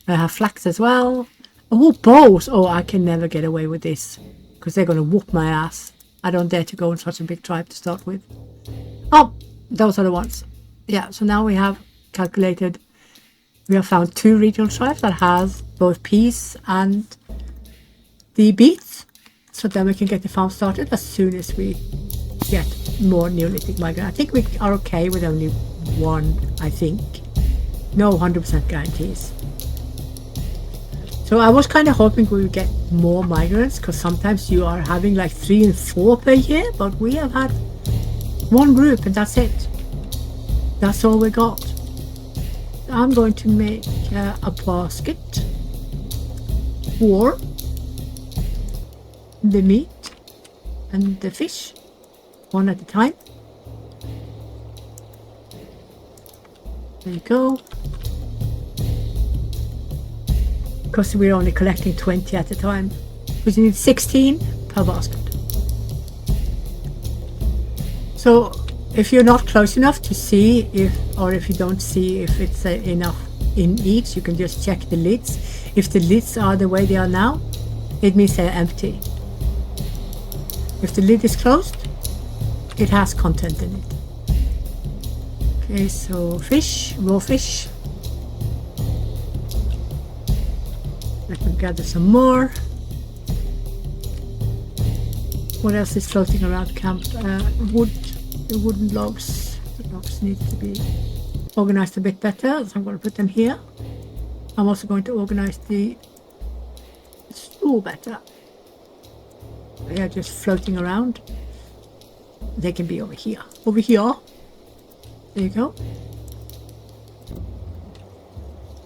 I have flax as well. Oh, bows. Oh, I can never get away with this, because they're going to whoop my ass. I don't dare to go in such a big tribe to start with. Oh, those are the ones. Yeah, so now we have calculated. We have found 2 regional tribes that has both peas and the beets. So then we can get the farm started as soon as we get more Neolithic migrants. I think we are okay with only 1, I think. No 100% guarantees. So I was kind of hoping we would get more migrants, because sometimes you are having like 3 and 4 per year, but we have had 1 group and that's it. That's all we got. I'm going to make a basket for the meat and the fish, 1 at a time. There you go. Because we're only collecting 20 at a time, because you need 16 per basket. So if you're not close enough to see if you don't see if it's enough in each, you can just check the lids. If the lids are the way they are now, it means they're empty. If the lid is closed, it has content in it. Okay, so fish, raw fish. Let me gather some more. What else is floating around camp? Wood, the wooden logs. The logs need to be organized a bit better, so I'm going to put them here. I'm also going to organize the stool better. They are just floating around. They can be over here. Over here. There you go.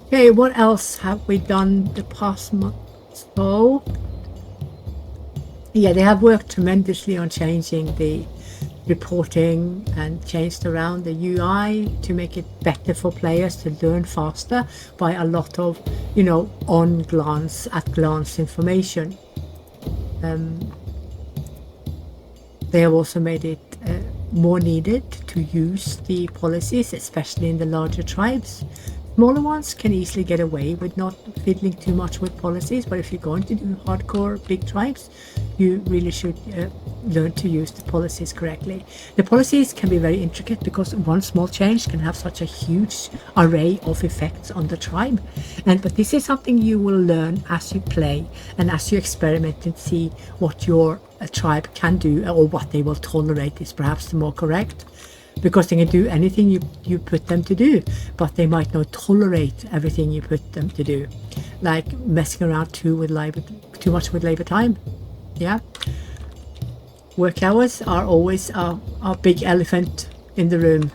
Okay, what else have we done the past month? So, yeah, they have worked tremendously on changing the reporting and changed around the UI to make it better for players to learn faster by a lot of, on glance, at glance information. They have also made it more needed to use the policies, especially in the larger tribes. Smaller ones can easily get away with not fiddling too much with policies, but if you're going to do hardcore big tribes, you really should learn to use the policies correctly. The policies can be very intricate because one small change can have such a huge array of effects on the tribe. But this is something you will learn as you play and as you experiment and see what your tribe can do, or what they will tolerate is perhaps the more correct. Because they can do anything you put them to do, but they might not tolerate everything you put them to do. like messing around too much with labor time. Yeah. Work hours are always our big elephant in the room.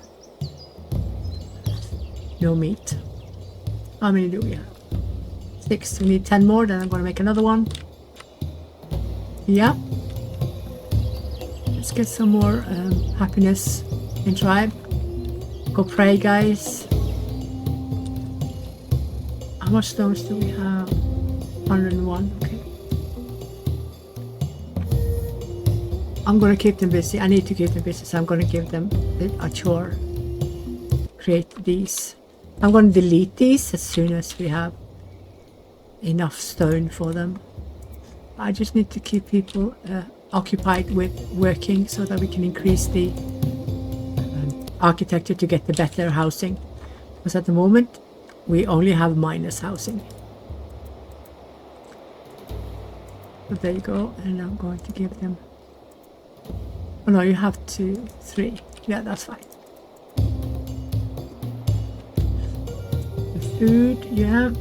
No meat. How many do we have? 6. We need 10 more, then I'm going to make another one. Yeah. Let's get some more happiness in tribe. Go pray, guys. How much stones do we have? 101. Okay. I'm going to keep them busy. I need to keep them busy, so I'm going to give them a chore. Create these. I'm going to delete these as soon as we have enough stone for them. I just need to keep people occupied with working so that we can increase the architecture to get the better housing. Because at the moment, we only have minus housing. But there you go, and I'm going to give them... Oh no, you have 2, 3. Yeah, that's fine. The food, yeah.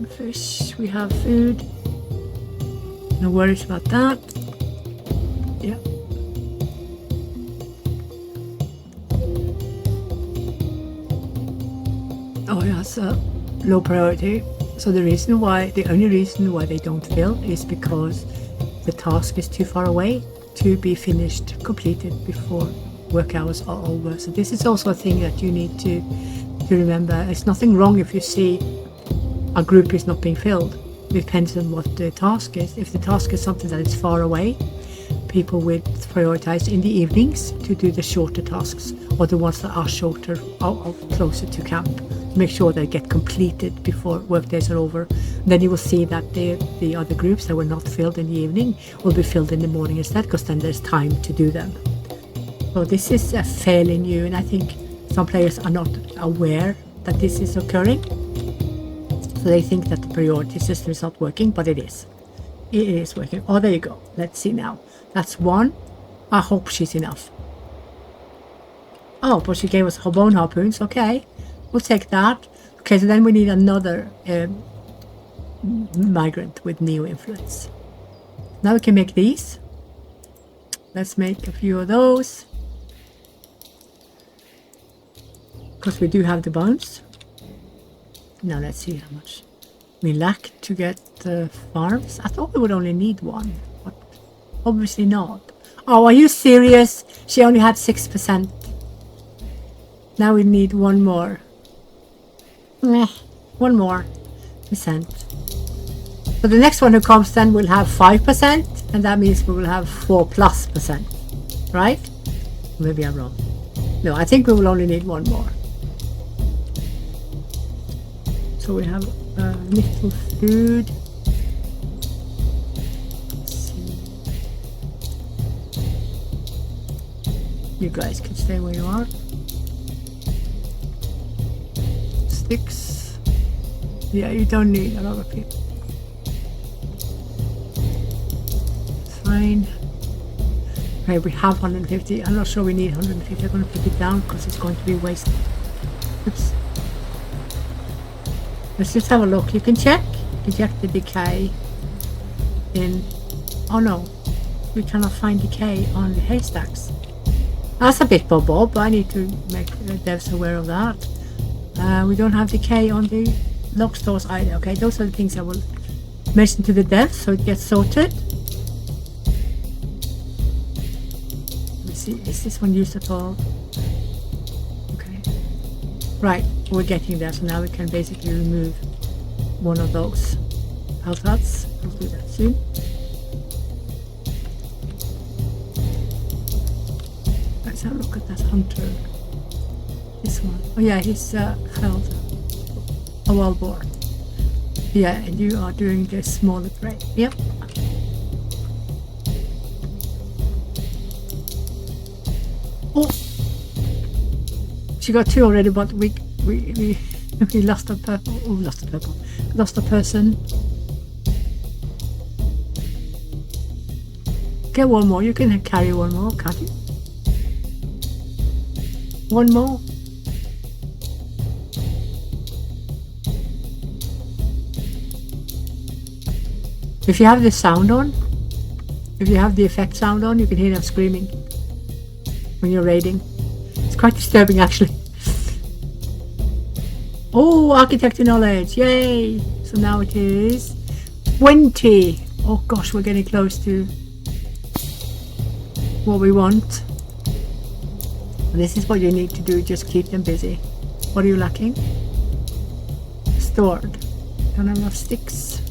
The fish, we have food. No worries about that. Yeah. Oh yeah, so low priority. So the only reason why they don't fill is because the task is too far away to be finished, completed before work hours are over. So this is also a thing that you need to remember. It's nothing wrong if you see a group is not being filled. It depends on what the task is. If the task is something that is far away, people would prioritize in the evenings to do the shorter tasks, or the ones that are shorter or closer to camp. Make sure they get completed before work days are over. Then you will see that the other groups that were not filled in the evening will be filled in the morning instead, because then there's time to do them. So this is fairly new, and I think some players are not aware that this is occurring. So they think that the priority system is not working, but it is. It is working. Oh, there you go. Let's see now. That's 1. I hope she's enough. Oh, but she gave us her bone harpoons. Okay, we'll take that. Okay, so then we need another migrant with Neo influence. Now we can make these. Let's make a few of those, because we do have the bones. Now let's see how much we lack to get the farms. I thought we would only need 1, but obviously not. Oh, are you serious? She only had 6%. Now we need 1 more. 1 more percent. So the next one who comes then will have 5%, and that means we will have 4+%, right? Maybe I'm wrong. No, I think we will only need 1 more. So we have little food. Let's see. You guys can stay where you are. Sticks. Yeah, you don't need a lot of people. It's fine. Okay, we have 150. I'm not sure we need 150. I'm going to put it down because it's going to be wasted. Oops. Let's just have a look. You can check. Eject the decay in... Oh no, we cannot find decay on the haystacks. That's a bit bob. I need to make the devs aware of that. We don't have decay on the log stores either. Okay, those are the things I will mention to the devs so it gets sorted. Let's see, is this one used at all? Okay. Right, we're getting there, so now we can basically remove one of those outlets. We'll do that soon. Let's have a look at that hunter. This one. Oh yeah, he's held a wild boar. Yeah, and you are doing the smaller prey. Yep. Oh, she got 2 already, but we lost a purple. Oh, lost a purple. Lost a person. Get 1 more. You can carry 1 more, can't you? 1 more. If you have the sound on, if you have the effect sound on, you can hear them screaming when you're raiding. It's quite disturbing, actually. Oh, architecture knowledge, yay! So now it is 20. Oh gosh, we're getting close to what we want. This is what you need to do, just keep them busy. What are you lacking? Stored. Don't have enough sticks.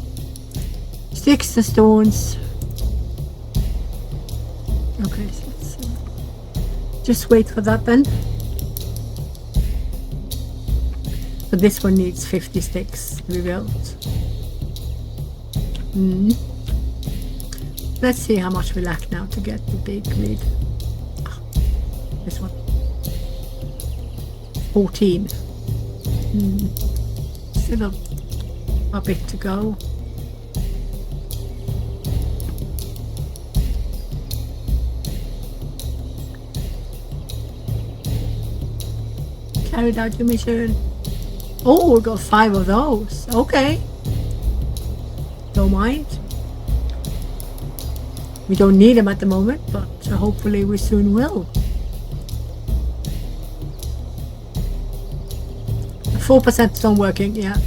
Sticks and stones. Okay, so let's just wait for that then. But this one needs 50 sticks to be built. Let's see how much we lack now to get the big grid. This one. 14. Still a bit to go. Carried out your mission. Oh, we got 5 of those. Okay. Don't mind. We don't need them at the moment, but hopefully we soon will. 4% stone working, yeah.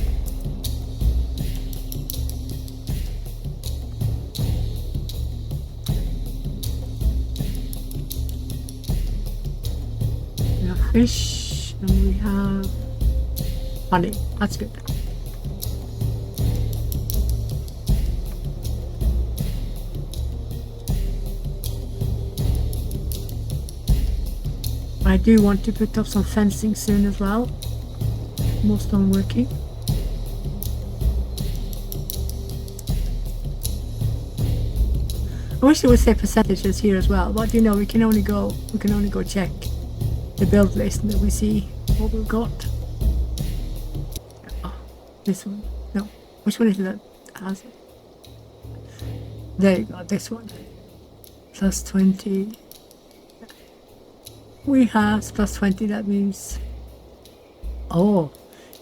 We have fish and we have honey. That's good. I do want to put up some fencing soon as well. More stone working. I wish it would say percentages here as well, but you know we can only go check the build list and then we see what we've got. Oh, this one. No. Which one is it that has it? There you go, this one. Plus 20. We have plus 20, that means... Oh,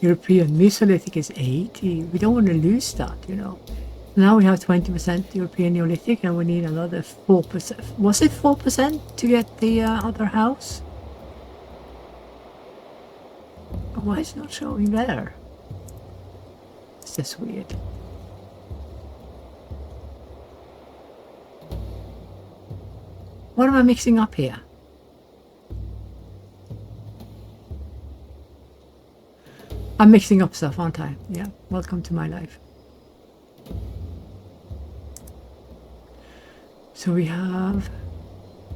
European Mesolithic is 80. We don't want to lose that, you know. Now we have 20% European Neolithic and we need another 4%. Was it 4% to get the other house? Why is it not showing there? It's just weird. What am I mixing up here? I'm mixing up stuff, aren't I? Yeah, welcome to my life. So we have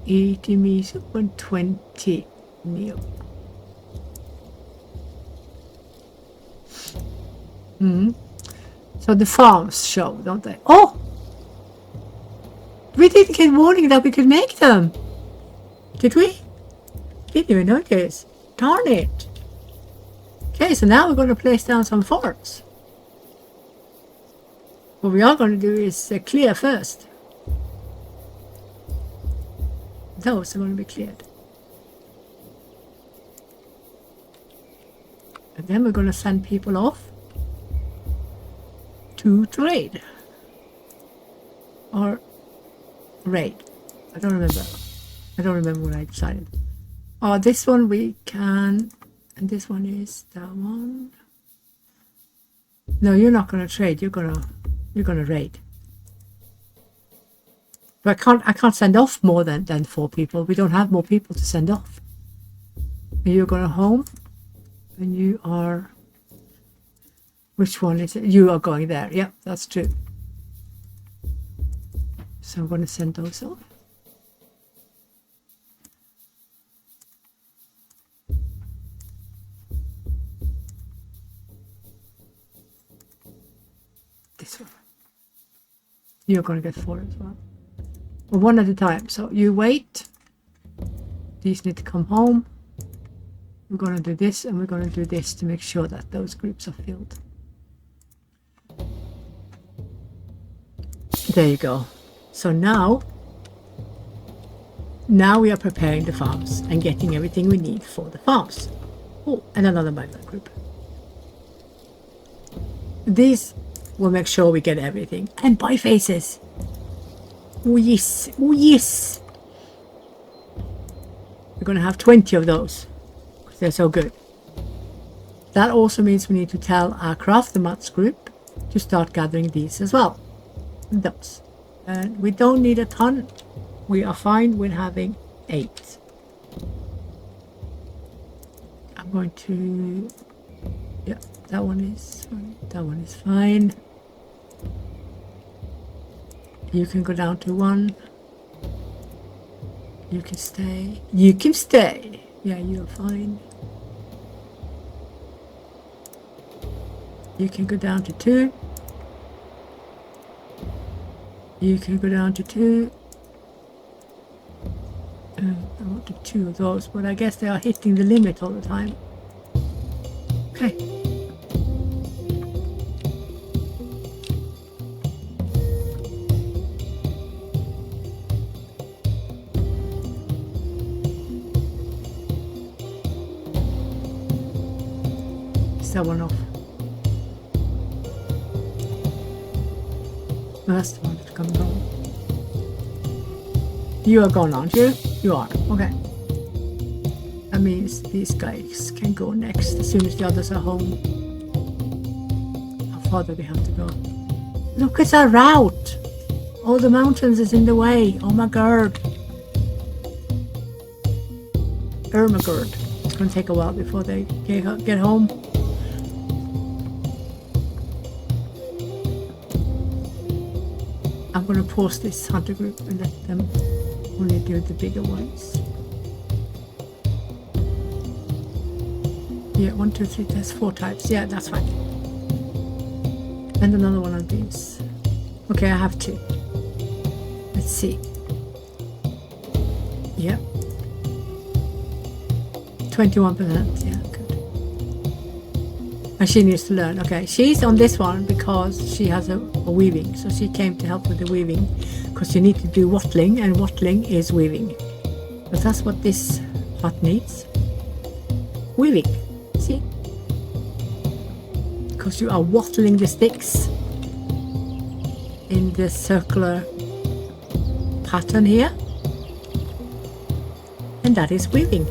80 meso and 20 neo. So the farms show, don't they? Oh! We didn't get warning that we could make them. Did we? Didn't even notice. Darn it. Okay, so now we're going to place down some forts. What we are going to do is clear first. Those are going to be cleared. And then we're going to send people off to trade. Or raid. I don't remember. I don't remember what I decided. Oh, this one we can... And this one is that one. No, you're not going to trade. You're going to raid. But I can't send off more than 4 people. We don't have more people to send off. And you're going home. And you are... Which one is it? You are going there. Yeah, that's true. So I'm going to send those off. This one. You're going to get 4 as well. Well, one at a time. So you wait. These need to come home. We're going to do this and we're going to do this to make sure that those groups are filled. There you go. So now we are preparing the farms and getting everything we need for the farms. Oh, and another migrant group. These we'll make sure we get everything. And buy faces. Oh yes, oh yes. We're going to have 20 of those because they're so good. That also means we need to tell our craft the mats group to start gathering these as well. Those. And we don't need a ton. We are fine with having 8. I'm going to... Yeah, that one is fine. That one is fine. You can go down to 1. You can stay. You can stay. Yeah, you're fine. You can go down to 2. You can go down to 2. I wanted 2 of those, but I guess they are hitting the limit all the time. Okay. Is that one off? No, that's the one that's coming home. You are gone, aren't you? You are. Okay. That means these guys can go next as soon as the others are home. How far do they have to go? Look at our route! All the mountains is in the way. Oh my god. Oh my god. It's going to take a while before they get home. I'm going to pause this hunter group and let them only do the bigger ones. Yeah, 1, 2, 3, there's 4 types. Yeah, that's fine. And another one of these. Okay, I have 2. Let's see. Yeah. 21%. Yeah, good. And she needs to learn. Okay, she's on this one because she has a weaving. So she came to help with the weaving because you need to do wattling, and wattling is weaving. But that's what this hut needs. Weaving. See? Because you are wattling the sticks in the circular pattern here. And that is weaving.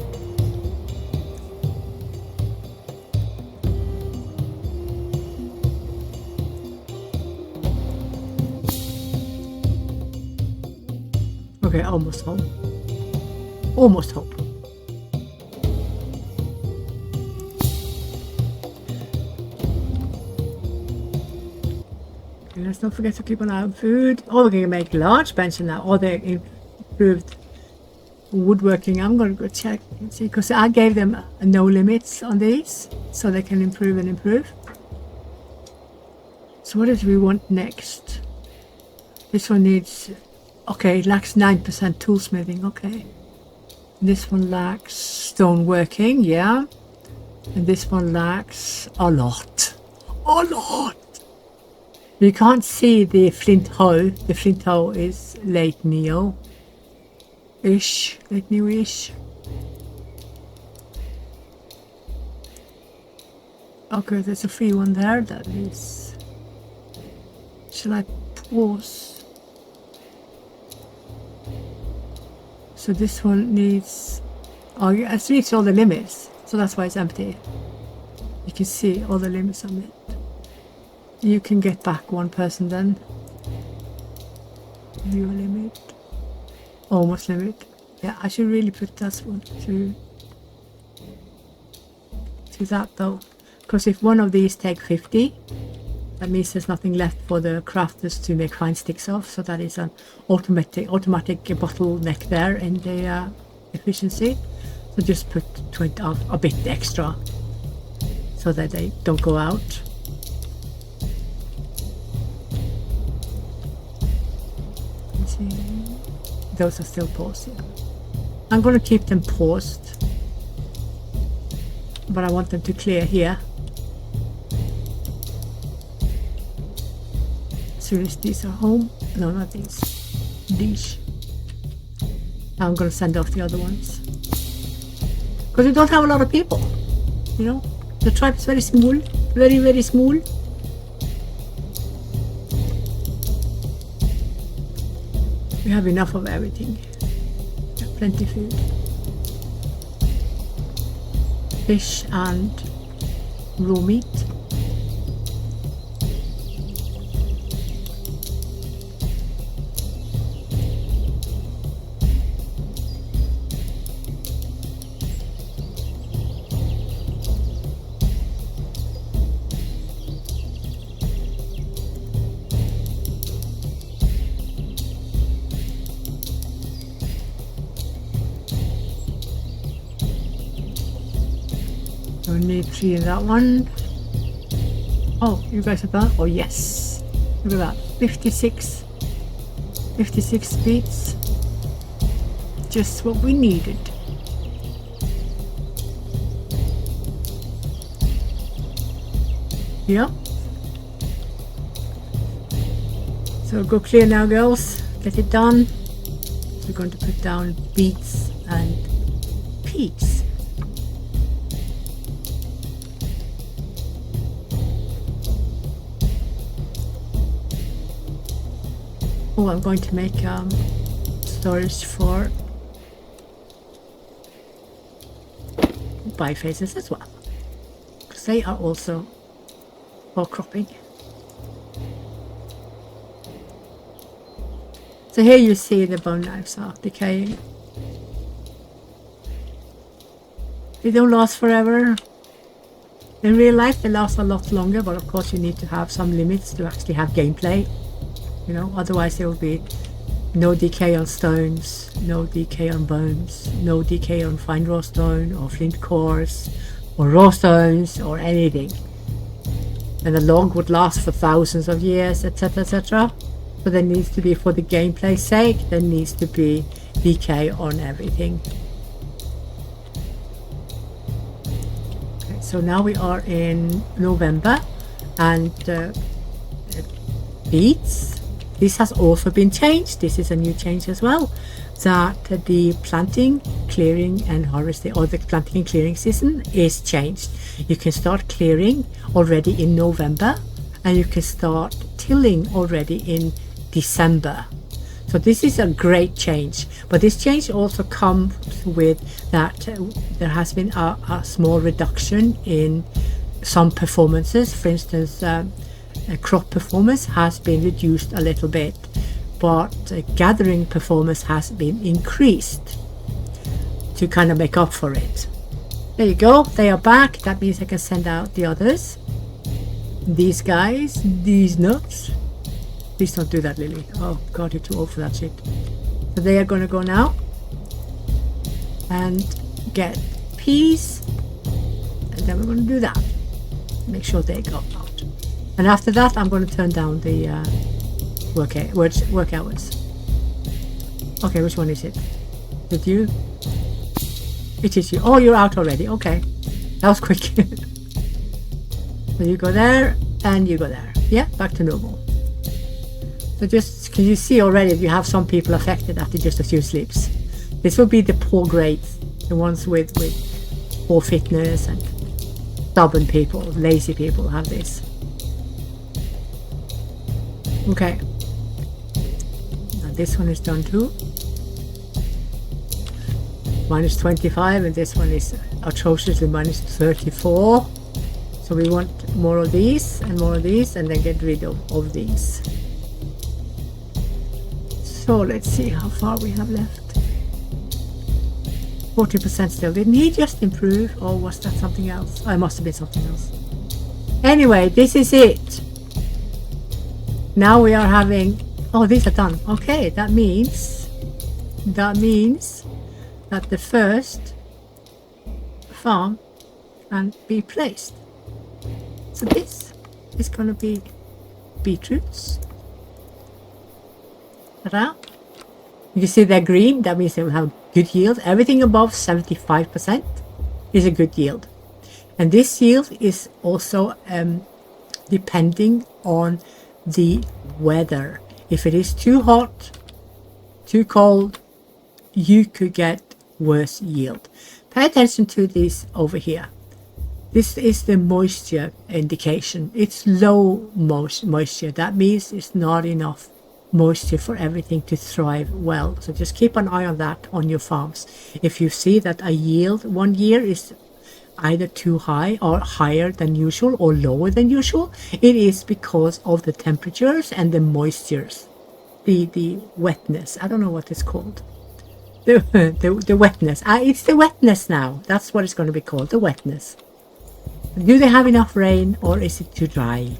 Okay, almost home. Almost home. Okay, let's not forget to keep an eye on food. Oh, we can make large pension now. Or they improved woodworking. I'm going to go check and see, because I gave them no limits on these, so they can improve and improve. So what do we want next? This one needs... Okay, it lacks 9% toolsmithing, okay. This one lacks stoneworking, yeah. And this one lacks a lot. A lot! You can't see the flint hoe. The flint hoe is late Neo-ish. Late Neo-ish. Okay, there's a free one there. That is... Shall I pause? So this one needs... Oh, it's reached all the limits. So that's why it's empty. You can see all the limits on it. You can get back 1 person then. View limit. Almost limit. Yeah, I should really put this one to that though. Because if one of these take 50, that means there's nothing left for the crafters to make fine sticks of. So that is an automatic bottleneck there in the efficiency. So just put 20 of a bit extra so that they don't go out. Those are still paused. Yeah. I'm going to keep them paused, but I want them to clear here as soon as these are home. No, not these. These. I'm going to send off the other ones because we don't have a lot of people. You know, the tribe is very small, very, very small. We have enough of everything. Got plenty of food. Fish and raw meat. We need 3 in that one. Oh, you guys have that? Oh yes. Look at that. 56 beets. Just what we needed. Yep. So go clear now, girls. Get it done. We're going to put down beets and peas. Oh, I'm going to make storage for bifaces as well, because they are also for cropping. So here you see the bone knives are decaying. They don't last forever. In real life they last a lot longer, but of course you need to have some limits to actually have gameplay. You know, otherwise there will be no decay on stones, no decay on bones, no decay on fine raw stone or flint cores or raw stones or anything. And the log would last for thousands of years, etc, etc. So there needs to be, for the gameplay's sake, there needs to be decay on everything. Okay, so now we are in November, and beets. This has also been changed. This is a new change as well, that the planting, clearing and harvesting, or the planting and clearing season is changed. You can start clearing already in November, and you can start tilling already in December. So this is a great change, but this change also comes with that there has been a small reduction in some performances. For instance, crop performance has been reduced a little bit, but gathering performance has been increased to kind of make up for it. There you go, they are back. That means I can send out the others. These guys, these nuts. Please don't do that, Lily. Oh god, you're too old for that shit. So they are going to go now and get peas, and then we're going to do that. Make sure they go out. And after that, I'm going to turn down the work hours. Okay, which one is it? Is it you? It is you. Oh, you're out already. Okay, that was quick. So you go there, and you go there. Yeah, back to normal. So just, can you see already you have some people affected after just a few sleeps? This will be the poor grades, the ones with poor fitness and stubborn people, lazy people have this. Okay, now this one is done too. Minus 25, and this one is atrociously minus 34. So we want more of these and more of these, and then get rid of these. So let's see how far we have left. 40% still. Didn't he just improve, or was that something else? Oh, it must have been something else. Anyway, this is it. Now we are having, oh, these are done. Okay, that means that the first farm can be placed. So this is going to be beetroots. Ta-da. You see they're green, that means they will have good yield. Everything above 75% is a good yield. And this yield is also depending on the weather. If it is too hot, too cold, you could get worse yield. Pay attention to this over here. This is the moisture indication. It's low moisture. That means it's not enough moisture for everything to thrive well. So just keep an eye on that on your farms. If you see that a yield one year is either too high or higher than usual or lower than usual, it is because of the temperatures and the moistures, the wetness. I don't know what it's called. The wetness. It's the wetness now. That's what it's going to be called, the wetness. Do they have enough rain, or is it too dry?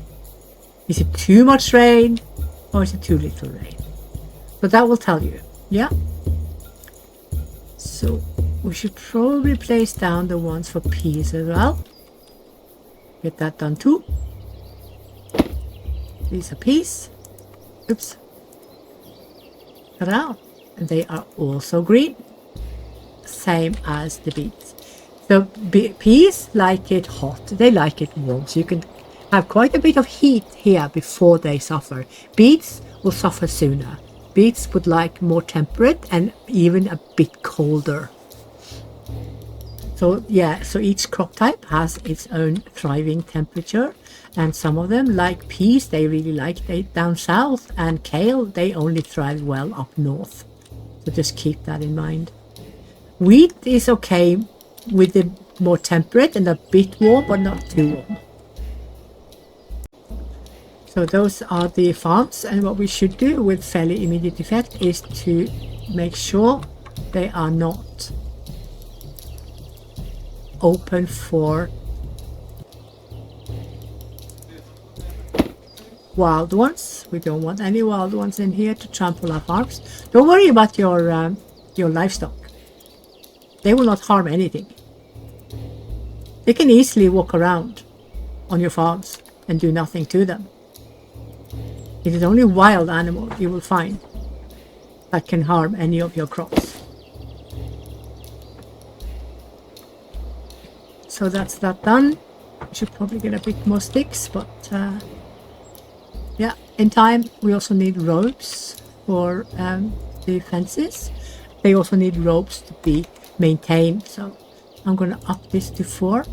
Is it too much rain, or is it too little rain? So that will tell you. Yeah. So we should probably place down the ones for peas as well. Get that done too. These are peas. Oops. Ta-da. And they are also green. Same as the beets. So peas like it hot. They like it warm. So you can have quite a bit of heat here before they suffer. Beets will suffer sooner. Beets would like more temperate and even a bit colder. So yeah, so each crop type has its own thriving temperature, and some of them, like peas, they really like it down south, and kale, they only thrive well up north. So just keep that in mind. Wheat is okay with the more temperate and a bit warm, but not too warm. So those are the farms, and what we should do with fairly immediate effect is to make sure they are not open for wild ones. We don't want any wild ones in here to trample our farms. Don't worry about your livestock. They will not harm anything. They can easily walk around on your farms and do nothing to them. It is only wild animals you will find that can harm any of your crops. So that's that done. We should probably get a bit more sticks, but yeah, in time we also need ropes for the fences. They also need ropes to be maintained, so I'm going to up this to 4.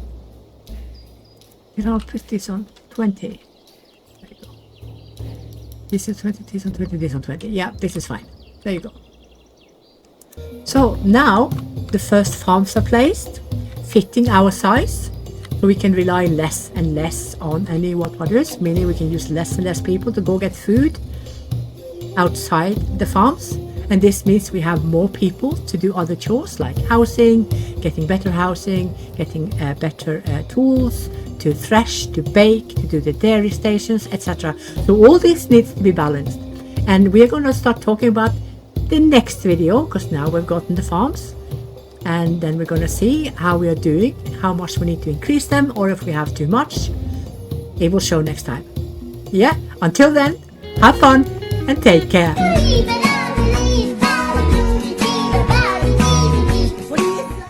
I'll put this on 20. There you go. This is 20, this on 20, this on 20. Yeah, this is fine. There you go. So now the first farms are placed, fitting our size, so we can rely less and less on any others, meaning we can use less and less people to go get food outside the farms. And this means we have more people to do other chores like housing, getting better housing, getting better tools to thresh, to bake, to do the dairy stations, etc. So all this needs to be balanced. And we're going to start talking about the next video, because now we've gotten the farms. And then we're going to see how we are doing, how much we need to increase them, or if we have too much. It will show next time. Yeah, until then, have fun and take care.